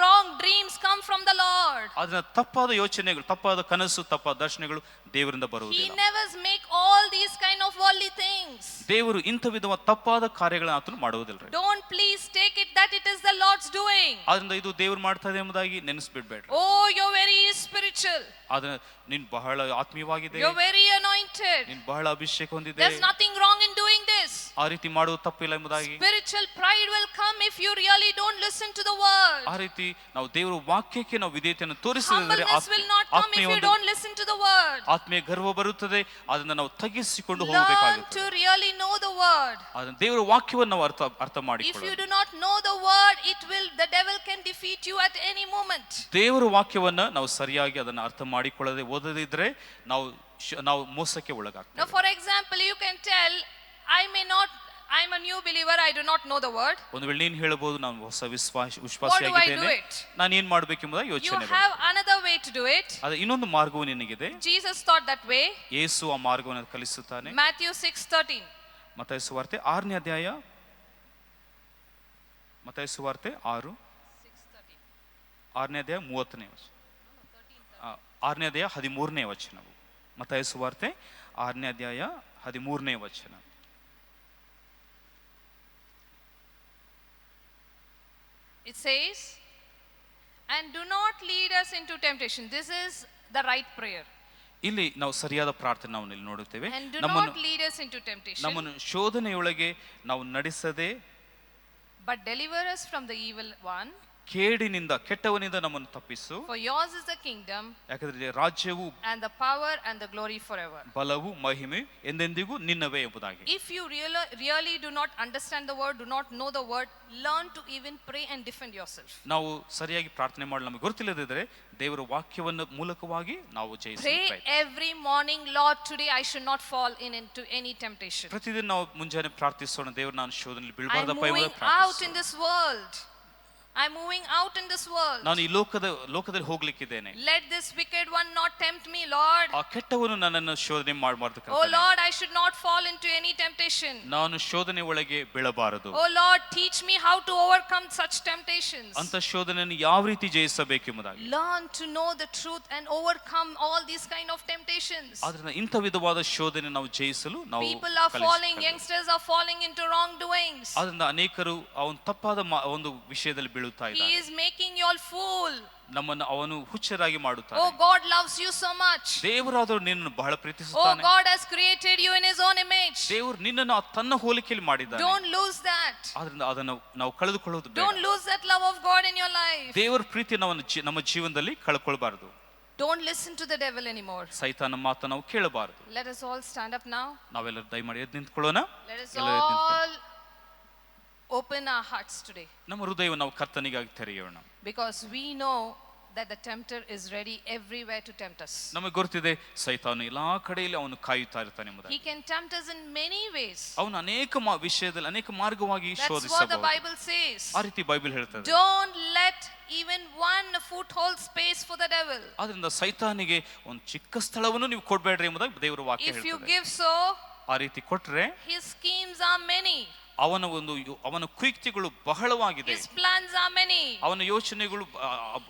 wrong dreams come from the Lord. ಅದನ್ನ ತಪ್ಪಾದ ಯೋಚನೆಗಳು, ತಪ್ಪಾದ ಕನಸು, ತಪ್ಪಾದ ದರ್ಶನಗಳು ದೇವರಿಂದ He ಬರುವುದಿಲ್ಲ. never make all these kind of worldly things. ದೇವರು ಇಂಥ ವಿಧವಾದ ತಪ್ಪಾದ ಕಾರ್ಯಗಳನ್ನು ಆತನು ಮಾಡುವುದಿಲ್ಲ. Don't please take it that it is the Lord's doing. ಆದ್ರಿಂದ ಇದು ದೇವರು ಮಾಡ್ತಾ ಇದೆ ಎಂಬುದಾಗಿ ನೆನೆಸ್ಬಿಡ್ಬೇಡ್ರಿ. Oh, you're very spiritual. ಆದ್ರೆ ನೀನ್ ಬಹಳ ಆತ್ಮೀಯವಾಗಿದೆ, You're very anointed. ನೀನ್ ಬಹಳ ಅಭಿಷೇಕ ಹೊಂದಿದೆ, There's nothing wrong in doing this. ಆ ರೀತಿ ಮಾಡುವುದು ತಪ್ಪಿಲ್ಲ ಎಂಬುದಾಗಿ. Spiritual pride will come if you really don't listen to the word. ಆ ರೀತಿ ನಾವು ದೇವರ ವಾಕ್ಯಕ್ಕೆ ನಾವು ವಿಧೇಯತೆಯನ್ನು ತೋರಿಸಿದರೆ Humbleness will not come if you don't listen to the word. ಆತ್ಮೀಯ ಗರ್ವ ಬರುತ್ತದೆ, ಅದನ್ನ ನಾವು ತಗ್ಗಿಸಿಕೊಂಡು Learn to ಹೋಗಬೇಕಾಗುತ್ತದೆ. really know the word. ಅದನ್ನ ದೇವರ ವಾಕ್ಯವನ್ನು ನಾವು ಅರ್ಥ If you ಮಾಡಿಕೊಳ್ಳೋಣ. do not know the word, the devil can defeat you at any moment. ದೇವರ ವಾಕ್ಯವನ್ನ ನಾವು ಸರಿಯಾಗಿ ಅದನ್ನ ಅರ್ಥ ಮಾಡಿಕೊಳ್ಳದೆ ಓದದಿದ್ರೆ ನಾವು ಮೋಸಕ್ಕೆ Now, ಒಳಗಾಗ್ತೇವೆ. for example, you can tell, I'm a new believer, I do not know the word. ಒಂದು ವೇಳೆ ನೀನು ಹೇಳಬಹುದು, ನಾನು ಹೊಸ What do I ವಿಶ್ವಾಸಿಯಾಗಿದ್ದೇನೆ, do it? ನಾನು ಏನ್ ಮಾಡ್ಬೇಕೆಂಬುದ You ಯೋಚನೆ. have another way to do it. ಅದೇ ಇನ್ನೊಂದು ಮಾರ್ಗವು ನಿನಗಿದೆ. Jesus taught that way. ಯೇಸು ಆ ಮಾರ್ಗವನ್ನು ಕಲಿಸುತ್ತಾನೆ. Matthew 6:13. ಮತ್ತಾಯ ಸುವಾರ್ತೆ 6ನೇ ಅಧ್ಯಾಯ, ಮತ್ತಾಯ ಸುವಾರ್ತೆ 6, 6ನೇ ಅಧ್ಯಾಯ 30ನೇ ವಚನ, 6ನೇ ಅಧ್ಯಾಯ 13ನೇ ವಚನವು. ಮತ್ತಾಯ ಸುವಾರ್ತೆ 6ನೇ ಅಧ್ಯಾಯ 13ನೇ ವಚನ. It says, and do not lead us into temptation. This is the right prayer. ಇಲ್ಲಿ ನಾವು ಸರಿಯಾದ ಪ್ರಾರ್ಥನೆ ನಾವು ಇಲ್ಲಿ ನೋಡುತ್ತೇವೆ. And do not lead us into temptation. ನಮ್ಮನ್ನು ಶೋಧನೆಯೊಳಗೆ ನಾವು ನಡೆಸದೆ, but deliver us from the evil one. ಕೇಡಿನಿಂದ ಕೆಟ್ಟವನಿಂದ ನಮ್ಮನ್ನು ತಪ್ಪಿಸು. For yours is the kingdom, ಯಾಕಂದ್ರೆ ರಾಜ್ಯವು and the power and the glory forever. ಬಲವು ಮಹಿಮೆ ಎಂದೆಂದಿಗೂ ನಿನ್ನವೇ ಎಂಬುದಾಗಿ. If you really do not understand the word, do not know the word, learn to even pray and defend yourself. ನಾವು ಸರಿಯಾಗಿ ಪ್ರಾರ್ಥನೆ ಮಾಡಲು ನಮಗೆ ಗೊತ್ತಿಲ್ಲದಿದ್ದರೆ ದೇವರ ವಾಕ್ಯವನ್ನು ಮೂಲಕವಾಗಿ ನಾವು ಜಯಿಸಬೇಕು. Pray every morning, Lord, today I should not fall into any temptation. ಪ್ರತಿದಿನ ನಾವು ಮುಂಜಾನೆ ಪ್ರಾರ್ಥಿಸೋಣ, ದೇವರು ನಾನು ಶೋಧನೆಯಲ್ಲಿ I'm ಬೀಳಬಾರದಪ್ಪ moving ಎಂಬುದಾಗಿ out in this world. I'm moving out in this world. ನಾನು ಈ ಲೋಕದಲ್ಲಿ ಹೋಗ್ಲಿಕ್ಕಿದ್ದೇನೆ. Let this wicked one not tempt me, Lord. ಆ ಕೆಟ್ಟವನು ನನ್ನನ್ನು ಶೋಧನೆ ಮಾಡಬಾರದು. Oh Lord, I should not fall into any temptation. ನಾನು ಶೋಧನೆ ಒಳಗೆ ಬೀಳಬಾರದು. Oh Lord, teach me how to overcome such temptations. ಅಂತ ಶೋಧನೆಯನ್ನು ಯಾವ ರೀತಿ ಜಯಿಸಬೇಕೆಂಬುದಾಗಿ. Learn to know the truth and overcome all these kind of temptations. ಆದ್ರಿಂದ ಇಂಥ ವಿಧವಾದ ಶೋಧನೆ ನಾವು ಜಯಿಸಲು ನಾವು People are falling, youngsters are falling into wrongdoings. ಆದ್ರಿಂದ ಅನೇಕರು ಅವನು ತಪ್ಪಾದ ಒಂದು ವಿಷಯದಲ್ಲಿ ಬೀಳುತ್ತಾ He ಇದ್ದಾರೆ. is making you all fool. ನಮ್ಮನ್ನು ಅವನು ಹುಚ್ಚರಾಗಿ ಮಾಡುತ್ತಾನೆ. Oh, God loves you so much. ದೇವರಾದರೂ ನಿನ್ನನ್ನು ಬಹಳ Oh, ಪ್ರೀತಿಸುತ್ತಾನೆ. God has created you in His own image. ದೇವರು ನಿನ್ನನ್ನು ತನ್ನ ಹೋಲಿಕೆಯಲ್ಲಿ ಮಾಡಿದ್ದಾನೆ. Don't lose that. ಆದ್ರಿಂದ ಅದನ್ನು ನಾವು ಕಳೆದುಕೊಳ್ಳೋದು ಬೇಡ. Don't lose that love of God in your life. ದೇವರ ಪ್ರೀತಿ ನಮ್ಮ ಜೀವನದಲ್ಲಿ ಕಳ್ಕೊಳ್ಬಾರದು. Don't listen to the devil anymore. ಸೈತಾನ ಮಾತು ನಾವು ಕೇಳಬಾರದು. Let us all stand up now. ನಾವೆಲ್ಲರೂ ದಯಮಾಡಿ ಎದ್ದು ನಿಂತ್ಕೊಳ್ಳೋಣ. Let us all open our hearts today. ನಮ್ಮ ಹೃದಯವನ್ನು ನಾವು ಕರ್ತನಿಗಾಗಿ ತೆರೆಯೋಣ. Because we know that the tempter is ready everywhere to tempt us. ನಮಗೆ ಗೊತ್ತಿದೆ ಸೈತಾನು ಎಲ್ಲಾ ಕಡೆಯಲ್ಲಿ ಅವನು ಕಾಯುತ್ತಾ ಇರ್ತಾನೆ ಎಂಬುದಾಗಿ. He can tempt us in many ways. ಅವನು ಅನೇಕ ವಿಷಯದಲ್ಲಿ ಅನೇಕ ಮಾರ್ಗವಾಗಿ That's what the ಶೋಧಿಸಬಹುದು. Bible says. ಆ ರೀತಿ ಬೈಬಲ್ ಹೇಳ್ತದೆ. Don't let even one foothold space for the devil. ಆದ್ರಿಂದ ಸೈತಾನಿಗೆ ಒಂದು ಚಿಕ್ಕ ಸ್ಥಳವನ್ನು ನೀವು ಕೊಡಬೇಡ್ರಿ ಎಂಬುದಾಗಿ ದೇವರ ವಾಕ್ಯ If you ಹೇಳ್ತದೆ. give so, ಆ ರೀತಿ ಕೊಟ್ರೆ his schemes are many. ಅವನ ಕುಯುಕ್ತಿಗಳು ಬಹಳವಾಗಿದೆ. His plans are many. ಅವನ ಯೋಚನೆಗಳು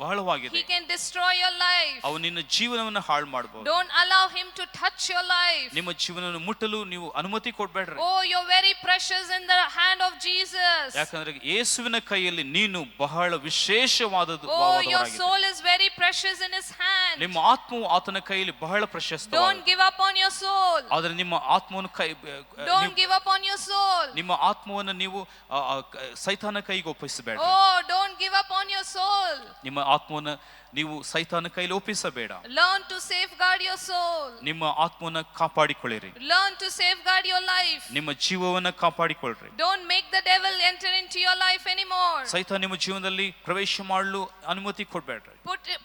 ಬಹಳವಾಗಿದೆ. He can destroy your life. ಅವನು ನಿನ್ನ ಜೀವನವನ್ನು ಹಾಳು ಮಾಡಬಹುದು. Don't allow him to touch your life. ನಿಮ್ಮ ಜೀವನವನ್ನು ಮುಟ್ಟಲು ನೀವು ಅನುಮತಿ ಕೊಡಬೇಡ್ರಿ. Oh, you're very precious in the hand of Jesus. ಯಾಕಂದ್ರೆ ಯೇಸುವಿನ ಕೈಯಲ್ಲಿ ನೀನು ಬಹಳ ವಿಶೇಷವಾದದ್ದು. Oh, your soul is very precious in his hand. ನಿಮ್ಮ ಆತ್ಮವು ಆತನ ಕೈಯಲ್ಲಿ ಬಹಳ ಪ್ರಶಸ್ತ. Don't give up on your soul. ಆದರೆ ನಿಮ್ಮ ಆತ್ಮವನ್ನು Don't give up on your soul. ನಿಮ್ಮ ಆತ್ಮವನ್ನು ನೀವು ಸೈತಾನ ಕೈಗೆ ಒಪ್ಪಿಸಬೇಡ. Oh, don't give up on your soul. ನಿಮ್ಮ ಆತ್ಮವನ್ನು ನೀವು ಸೈತಾನ ಕೈಲಿ ಒಪ್ಪಿಸಬೇಡ. Learn to safeguard your soul. ನಿಮ್ಮ ಆತ್ಮವನ್ನು ಕಾಪಾಡಿಕೊಳ್ಳಿರಿ. Learn to safeguard your life. ನಿಮ್ಮ ಜೀವವನ್ನು ಕಾಪಾಡಿಕೊಳ್ಳ್ರಿ. Don't make the devil enter into your life anymore. ಸೈತಾನ ನಿಮ್ಮ ಜೀವನದಲ್ಲಿ ಪ್ರವೇಶ ಮಾಡಲು ಅನುಮತಿ ಕೊಡಬೇಡ್ರಿ.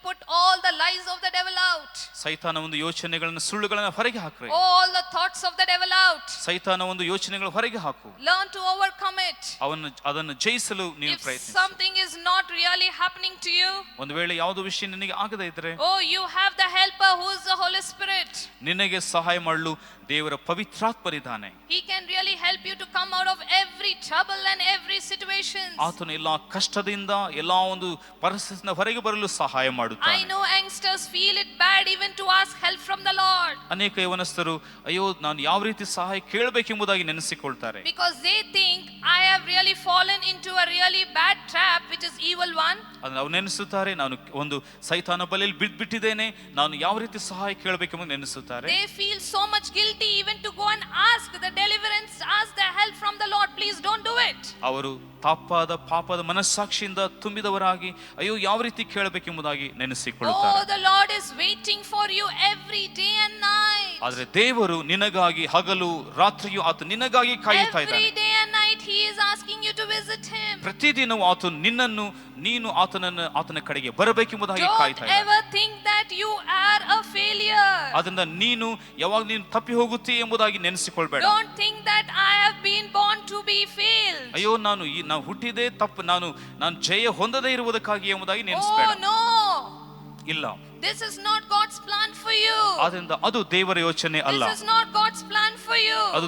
Put all the lies of the devil out. ಸೈತಾನ ಒಂದು ಯೋಚನೆಗಳನ್ನು ಸುಳ್ಳುಗಳನ್ನು ಹೊರಗೆ ಹಾಕ್ರಿ. All the thoughts of the devil out. ಸೈತಾನ ಒಂದು ಯೋಚನೆಗಳು ಹೊರಗೆ ಹಾಕು. Learn to overcome it. ಅದನ್ನು ಜಯಿಸಲು ನೀನು If ಪ್ರಯತ್ನಿಸು. something is not really happening to you, ಒಂದು ವೇಳೆ ಯಾವುದೋ ವಿಷಯ ನಿನಗೆ ಆಗದೇ ಇದ್ರೆ, oh, you have the helper who is the Holy Spirit. ನಿನಗೆ ಸಹಾಯ ಮಾಡಲು ದೇವರ ಪವಿತ್ರಾತ್ಮರಿದ್ದಾನೆ. He can really help you to come out of every trouble and every situation. ಆತನು ಎಲ್ಲಾ ಕಷ್ಟದಿಂದ ಎಲ್ಲಾ ಒಂದು ಪರಿಸ್ಥಿತಿಯಿಂದ ಹೊರಗೆ ಬರಲು ಸಹಾಯ ಮಾಡುತ್ತಾನೆ. I know youngsters feel it bad even to ask help from the Lord. ಅನೇಕ ಯವನಸ್ಥರು ಅಯ್ಯೋ ನಾನು ಯಾವ ರೀತಿ ಸಹಾಯ ಕೇಳಬೇಕೆಂಬುದಾಗಿ ನೆನೆಸಿಕೊಳ್ತಾರೆ. Because they think I have really fallen into a really bad trap which is evil one. ಅವ್ರು ನೆನೆಸುತ್ತಾರೆ ನಾನು ಒಂದು ಸೈತಾನ ಬಲೆಯಲ್ಲಿ ಬಿಟ್ಟಿದ್ದೇನೆ, ನಾನು ಯಾವ ರೀತಿ ಸಹಾಯ ಕೇಳಬೇಕೆಂಬುದು ನೆನೆಸುತ್ತಾರೆ. They feel so much guilty even to go and ask the deliverance, ask the help from the Lord. Please don't do it. ಅವರು ಪಾಪದ ಮನಸ್ಸಾಕ್ಷಿಯಿಂದ ತುಂಬಿದವರಾಗಿ ಅಯ್ಯೋ ಯಾವ ರೀತಿ ಕೇಳಬೇಕೆಂಬುದಾಗಿ ನೆನೆಸಿಕೊಳ್ಳುತ್ತಾರೆ. Oh, the Lord is waiting for you every day and night. ಆದರೆ ದೇವರು ನಿನಗಾಗಿ ಹಗಲು ರಾತ್ರಿಯೂ ಆತ ನಿನಗಾಗಿ ಕಾಯುತ್ತಾ ಇದ್ದಾನೆ. Every day and night he is asking you to visit him. ಪ್ರತಿದಿನವೂ ಆತನು ನೀನು ಆತನ ಕಡೆಗೆ ಬರಬೇಕೆಂಬುದಾಗಿ ಕಾಯುತ್ತಾ Don't ಇದ್ದಾನೆ. ever think that you are a failure. ಅದರಿಂದ ನೀನು ತಪ್ಪಿ ಹೋಗುತ್ತೀ ಎಂಬುದಾಗಿ ನೆನೆಸಿಕೊಳ್ಬೇಡ. Don't think that I have been born to be failed. ಅಯ್ಯೋ ನಾನು ಹುಟ್ಟಿದೆ ತಪ್ಪು, ನಾನು ಜಯ ಹೊಂದದೇ ಇರುವುದಕ್ಕಾಗಿ ಎಂಬುದಾಗಿ ನೆನೆಸಬೇಡ. Oh no, ಇಲ್ಲ, this is not God's plan for you. ಆದ್ದರಿಂದ ಅದು ದೇವರ ಯೋಚನೆ ಅಲ್ಲ. This is not God's plan for you. ಅದು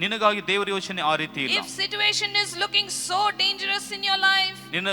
ನಿನಗಾಗಿ ದೇವರ ಯೋಚನೆ ಆ ರೀತಿ ಇಲ್ಲ. If situation is looking so dangerous in your life, ನಿನ್ನ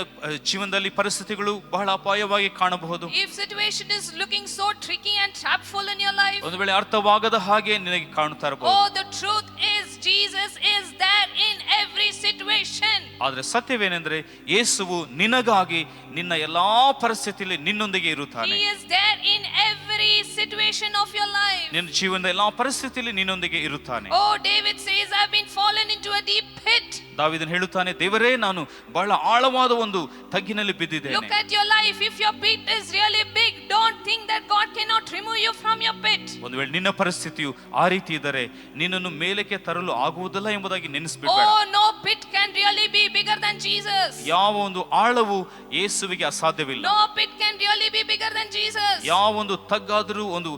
ಜೀವನದಲ್ಲಿ ಪರಿಸ್ಥಿತಿಗಳು ಬಹಳ ಅಪಾಯವಾಗಿ ಕಾಣಬಹುದು. if situation is looking so tricky and trapful in your life, ಒಂದು ವೇಳೆ ಅರ್ಥವಾಗದ ಹಾಗೆ ನಿನಗೆ ಕಾಣುತ್ತಾ ಇರಬಹುದು. oh, the truth is Jesus is there in every situation. ಆದರೆ ಸತ್ಯವೇನೆಂದರೆ ಯೇಸುವು ನಿನಗಾಗಿ ನಿನ್ನ ಎಲ್ಲಾ ಪರಿಸ್ಥಿತಿಯಲ್ಲಿ ನಿನ್ನೊಂದಿಗೆ ಇರುತ್ತಾನೆ. He is there in every situation of your life. ನಿನ್ನ ಜೀವನದ ಎಲ್ಲಾ ಪರಿಸ್ಥಿತಿಯಲ್ಲಿ ನಿನ್ನೊಂದಿಗೆ ಇರುತ್ತಾನೆ. Oh, David says, I've been fallen into a deep pit. ದಾವೀದನು ಹೇಳುತ್ತಾನೆ, ದೇವರೇ ನಾನು ಬಹಳ ಆಳವಾದ ಒಂದು ತಗ್ಗಿನಲ್ಲಿ ಬಿದ್ದಿದ್ದೇನೆ. Look at your life. If your pit is really big, don't think that God cannot remove you from your pit. ಒಂದು ವೇಳೆ ನಿನ್ನ ಪರಿಸ್ಥಿತಿಯು ಆ ರೀತಿ ಇದ್ದರೆ ನಿನ್ನನ್ನು ಮೇಲಕ್ಕೆ ತರಲು ಆಗುವುದಿಲ್ಲ ಎಂಬುದಾಗಿ ನೆನೆಸಬೇಡ. Oh, no pit can really be bigger than Jesus. ಯಾವ ಒಂದು ಆಳವು ಯೇಸುವಿಗೆ ಅಸಾಧ್ಯವಿಲ್ಲ. No pit can really be bigger than Jesus. ಯಾವ ಒಂದು ತಗ್ಗಾದರೂ ಒಂದು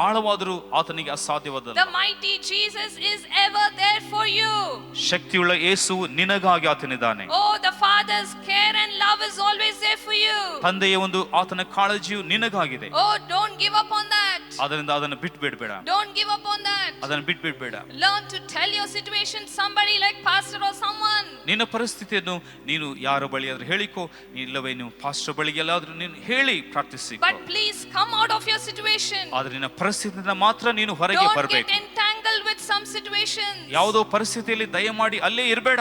ಆಳವಾದರೂ ಆತನಿಗೆ ಅಸಾಧ್ಯವಾದಲ್ಲ. The mighty Jesus is ever there for you. ಶಕ್ತಿಯುಳ್ಳ ಯೇಸುವು ನಿನಗಾಗಿ ಆತನಿದ್ದಾನೆ. Oh, the Father's care and love is always there for you. ತಂದೆಯ ಒಂದು ಆತನ ಕಾಳಜಿಯು ನಿನಗಾಗಿದೆ. Oh, don't give up on that. ಅದರಿಂದ ಅದನ್ನು ಬಿಟ್ಬಿಡ್ಬೇಡ. Don't give up on that. ಅದನ್ನು ಬಿಟ್ಬಿಡ್ಬೇಡ. Learn to tell your situation somebody like pastor or someone. ನಿನ್ನ ಪರಿಸ್ಥಿತಿಯನ್ನು ನೀನು ಯಾರ ಬಳಿ ಆದ್ರೂ ಹೇಳಿಕೋ, ಇಲ್ಲವೇ ನೀವು ಪಾಸ್ಟರ್ ಬಳಿಗೆ ಎಲ್ಲಾದ್ರೂ ನೀನು ಹೇಳಿ ಪ್ರಾರ್ಥಿಸಿ. But please come out of your situation. ಆದ್ರೆ ನಿನ್ನ ಪರಿಸ್ಥಿತಿಯಿಂದ ಮಾತ್ರ ನೀನು ಹೊರಗೆ Don't ಬರಬೇಕು. get entangled with some situations. ಯಾವುದೋ ಪರಿಸ್ಥಿತಿಯಲ್ಲಿ ದಯಮಾಡಿ ಅಲ್ಲೇ ಇರಬೇಡ.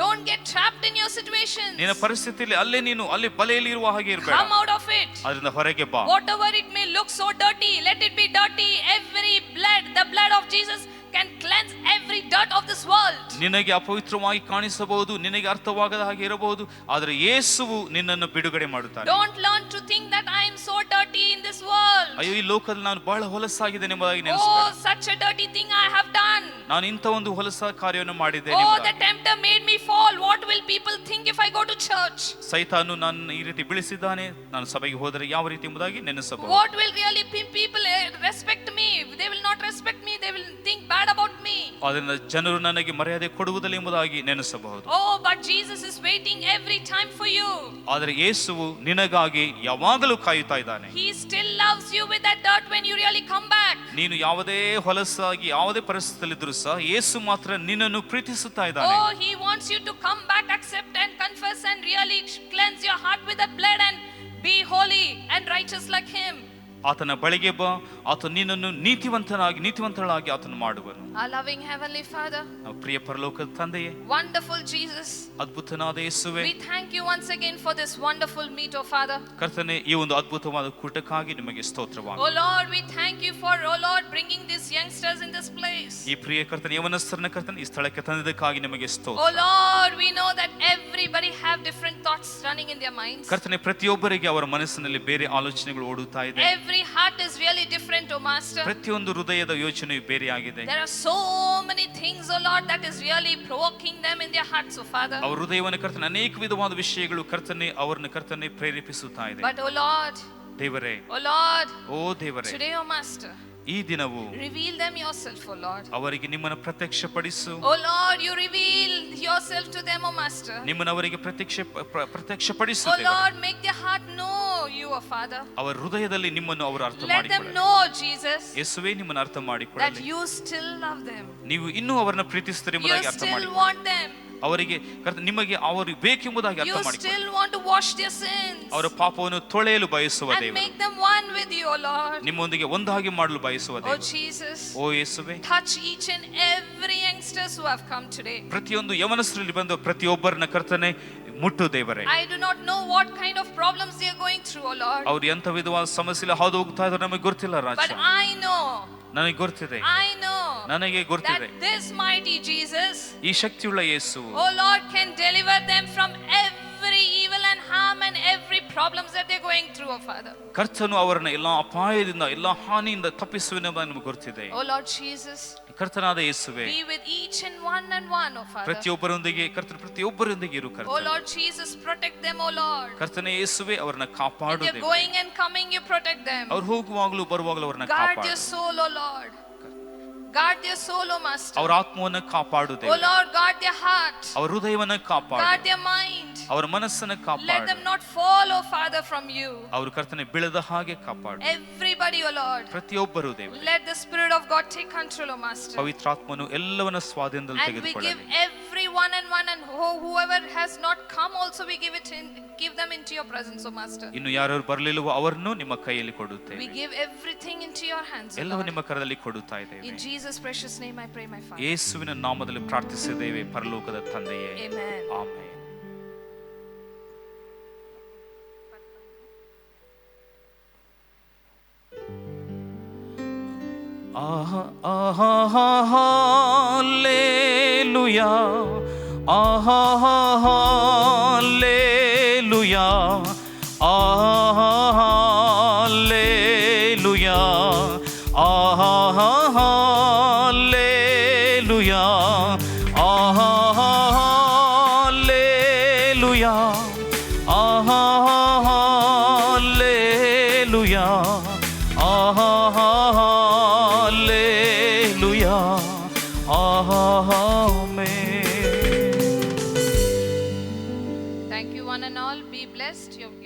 Don't get trapped in your situations. ನಿನ್ನ ಪರಿಸ್ಥಿತಿಯಲ್ಲಿ ಅಲ್ಲೇ ನೀನು ಅಲ್ಲಿ ಬಲೆಯಲ್ಲಿ ಇರುವ ಹಾಗೆ ಇರಬೇಡ. Come out of it. ಅದರಿಂದ ಹೊರಗೆ ಬಾ. Whatever it may look so dirty, let it be dirty. Every blood, the blood of Jesus can cleanse every dirt of this world. ನಿನಗೆ ಅಪವಿತ್ರವಾಗಿ ಕಾಣಿಸಬಹುದು, ನಿನಗೆ ಅರ್ಥವಾಗದ ಹಾಗೆ ಇರಬಹುದು, ಆದರೆ ಯೇಸುವು ನಿನ್ನನ್ನು ಬಿಡುಗಡೆ ಮಾಡುತ್ತಾನೆ. Don't learn to think that I am so dirty in this world. ಅಯ್ಯೋ, ಈ ಲೋಕದಲ್ಲಿ ನಾನು ಬಹಳ ಹೊಲಸಾಗಿದ್ದೇನೆ ಎಂಬುದಾಗಿ Oh, ನೆನೆಸಬೇಡ. such a dirty thing I have done. ನಾನು ಇಂಥ ಒಂದು ಹೊಲಸ ಕಾರ್ಯವನ್ನು ಮಾಡಿದ್ದೇನೆ. Oh, the tempter made me fall. What will people think if I go to church? ಸೈತಾನು ನನ್ನ ಈ ರೀತಿ ಬೀಳಿಸಿದ್ದಾನೆ, ನಾನು ಸಭೆಗೆ ಹೋದರೆ ಯಾವ ರೀತಿ ಎಂಬುದಾಗಿ ನೆನೆಸಬಹುದು. What will really people respect me? They will not respect me. They will think bad about me. ಅದರಿಂದ ಜನರು ನನಗೆ ಮರ್ಯಾದೆ ಕೊಡುವುದಿಲ್ಲ ಎಂಬುದಾಗಿ ನೆನೆಸಬಹುದು. Oh, but Jesus is waiting every time for you. ಆದರೆ ಯೇಸುವು ನಿನಗಾಗಿ ಯಾವಾಗಲೂ ಕಾಯುತ್ತಾ ಇದ್ದಾನೆ. He still loves you with that dirt when you really come back. ನೀನು ಯಾವುದೇ ಹೊಲಸಾಗಿ ಯಾವುದೇ ಪರಿಸ್ಥಿತಿಯಲ್ಲಿದ್ದರೂ ಸಹ ಯೇಸು ಮಾತ್ರ ನಿನ್ನನ್ನು ಪ್ರೀತಿಸುತ್ತಾ ಇದ್ದಾನೆ. Oh, he wants you to come back, accept and confess and really cleanse your heart with that blood and be holy and righteous like him. ಆತನ ಬಳಿಗೆ ಬಾ, ಆತ ನಿನ್ನನ್ನು ನೀತಿವಂತಳಾಗಿ ಆತನು ಮಾಡುವನು. Our loving heavenly Father, ಪ್ರಿಯ ಪರಲೋಕದ ತಂದೆಯೇ, wonderful Jesus, ಅದ್ಭುತನಾದ ಯೇಸುವೇ, we thank you once again for this wonderful meet, oh Father. ಕರ್ತನೇ, ಈ ಒಂದು ಅದ್ಭುತವಾದ ಕೂಟಕ್ಕಾಗಿ ನಿಮಗೆ ಸ್ತೋತ್ರವಾಗಲಿ. Oh Lord, we thank you for, oh Lord, bringing these youngsters in this place. ಈ ಪ್ರಿಯ ಕರ್ತನೇ, ಯವನಸ್ಥರನ್ನ ಕರ್ತನೇ ಈ ಸ್ಥಳಕ್ಕೆ ತಂದಿದ್ದಕ್ಕಾಗಿ ನಿಮಗೆ ಸ್ತೋತ್ರ. Oh Lord, we know that everybody have different thoughts running in their minds. ಕರ್ತನೇ, ಪ್ರತಿಯೊಬ್ಬರಿಗೆ ಅವರ ಮನಸ್ಸಿನಲ್ಲಿ ಬೇರೆ ಆಲೋಚನೆಗಳು ಓಡುತ್ತಾ ಇದೆ. Every heart is really different, oh Master. ಪ್ರತಿಯೊಂದು ಹೃದಯದ ಯೋಚನೆಯು ಬೇರೆಯಾಗಿದೆ. There are so many things, oh Lord, that is really provoking them in their hearts, oh Father. ಅವರ ಹೃದಯವನ್ನು ಕರ್ತನೆ ಅನೇಕ ವಿಧವಾದ ವಿಷಯಗಳು ಕರ್ತನೆ ಅವರನ್ನು ಕರ್ತನೆ ಪ್ರೇರೇಪಿಸುತ್ತಾ ಇದೆ. But oh Lord, ದೇವರೇ, oh Lord, ಓ ದೇವರೇ, today, oh Master, ಈ ದಿನವು reveal them yourself, oh Lord. ಅವರಿಗೆ ನಿಮ್ಮನ್ನು ಪ್ರತ್ಯಕ್ಷಪಡಿಸು. Oh Lord, you reveal yourself to them, oh Master. ನಿಮ್ಮನ್ನು ಅವರಿಗೆ ಪ್ರತ್ಯಕ್ಷಪಡಿಸು. Oh Lord, make their heart know you, oh Father. ಅವರ ಹೃದಯದಲ್ಲಿ ನಿಮ್ಮನ್ನು ಅವರು ಅರ್ಥ Let them ಮಾಡಿಕೊಳ್ಳಲಿ. know, Jesus, ಯೇಸುವೇ, ನಿಮ್ಮನ್ನು ಅರ್ಥ that ಮಾಡಿಕೊಳ್ಳಲಿ. you still love them. ನೀವು ಇನ್ನೂ ಅವರನ್ನು ಪ್ರೀತಿಸುತ್ತೀರಿ You ಎಂಬುದಾಗಿ ಅರ್ಥ still ಮಾಡಿಕೊಳ್ಳಿ. want them. ಅವರಿಗೆ ನಿಮಗೆ ಅವರು ಬೇಕೆಂಬುದಾಗಿ ಅರ್ಥ You ಮಾಡಿಕೊಳ್ಳಿ. still want to wash their sins ಅವರ ಪಾಪವನ್ನು ತೊಳೆಯಲು ಬಯಸುವ and ದೇವರು, make them one with you, oh Lord. ನಿಮ್ಮೊಂದಿಗೆ ಒಂದಾಗಿ ಮಾಡಲು ಬಯಸುವ Oh ದೇವರು. Jesus, ಓ ಯೇಸುವೇ, touch each and every youngsters who have come today. ಪ್ರತಿಯೊಂದು ಯವನಸ್ಥರಲ್ಲಿ ಬಂದ ಪ್ರತಿಯೊಬ್ಬರನ್ನ ಕರ್ತನೆ ಮುಟ್ಟು ದೇವರೇ. I do not know what kind of problems they are going through, oh Lord. ಅವ್ರು ಎಂತ ವಿಧವಾದ ಸಮಸ್ಯೆ ಹಾದು ಹೋಗ್ತಾ ಇದ್ರು ನಮಗೆ ಗೊತ್ತಿಲ್ಲ ರಾಜ. But I know, ನನಗೆ ಗೊತ್ತಿದೆ, I know ನನಗೆ that ಗೊತ್ತಿದೆ, this mighty Jesus, ಈ ಶಕ್ತಿಯುಳ್ಳ ಯೇಸು oh Lord, can deliver them from every evil and harm and every problems that they're going through, oh Father. ಕರ್ತನು ಅವರನ್ನ ಎಲ್ಲಾ ಅಪಾಯದಿಂದ ಎಲ್ಲಾ ಹಾನಿಯಿಂದ ತಪ್ಪಿಸುವನೆಂಬುದು ನಮಗೆ ಗೊತ್ತಿದೆ. Oh Lord Jesus, ಕರ್ತನಾದ ಯೇಸುವೆ, be with each and one, oh Father. ಪ್ರತಿಯೊಬ್ಬರೊಂದಿಗೆ ಕರ್ತನ ಪ್ರತಿಯೊಬ್ಬರೊಂದಿಗೆ ಇರು Oh ಕರ್ತನೆ. Lord Jesus, protect them, oh Lord. ಕರ್ತನೆ ಯೇಸುವೆ, ಅವರನ್ನ When ಕಾಪಾಡು they're ದೇವರೇ. going and coming, you protect them. ಅವ್ರು ಹೋಗುವಾಗಲೂ ಬರುವಾಗಲೂ ಅವರನ್ನ Guard ಕಾಪಾಡು. their soul, oh Lord. Guard their soul, oh Master. ಅವರ ಆತ್ಮವನ್ನು ಕಾಪಾಡು Oh ದೇವರೇ. Lord, guard their heart. ಅವರ ಹೃದಯವನ್ನು ಕಾಪಾಡು, Guard their mind. ಅವರ ಮನಸ್ಸನ್ನು Let ಕಾಪಾಡು. them not fall, oh Father, from you. ಅವರು ಕರ್ತನೆ ಬೀಳದ ಹಾಗೆ ಕಾಪಾಡು. Everybody, oh Lord. ಪ್ರತಿಯೊಬ್ಬರು ದೇವರೇ. Let the Spirit of God take control, oh Master. ಪವಿತ್ರಾತ್ಮನು ಎಲ್ಲವನ್ನ ಸ್ವಾಧೀನದಲ್ಲಿ And we give ತೆಗೆದುಕೊಳ್ಳಲಿ. every one and whoever has not come also we give them into your presence, oh Master. ಇನ್ನು ಯಾರು ಬರಲಿಲ್ಲವೋ ಅವರನ್ನು ನಿಮ್ಮ ಕೈಯಲ್ಲಿ We ಕೊಡುತ್ತೇವೆ. give everything into your hands, oh ಎಲ್ಲವೂ Lord. ನಿಮ್ಮ ಕರದಲ್ಲಿ ಕೊಡುತ್ತಾ ಇದ್ದೇವೆ. In Jesus' precious name I pray, my Father. ಯೇಸುವಿನ ನಾಮದಲ್ಲಿ ಪ್ರಾರ್ಥಿಸಿದ್ದೇವೆ ಪರಲೋಕದ ತಂದೆಯೇ, Amen. ಆಮೆನ್. ಆಹಾ ಆಹಾ ಹಾಲೆಲೂಯಾ, ಆಹಾ ಹಾಲೆಲೂಯಾ, ಆಹಾ ಹಾಲೆಲೂಯಾ, ಆಹಾ ಹಾಲೆಲೂಯಾ, ಆಹಾ ಹಾಲೆಲೂಯಾ, ಆಹಾ ಹಾಲೆಲೂಯಾ, ಆಹಾ ಹಾಲೆಲೂಯಾ, ಆಹಾ amen. Thank you one and all. Be blessed. You've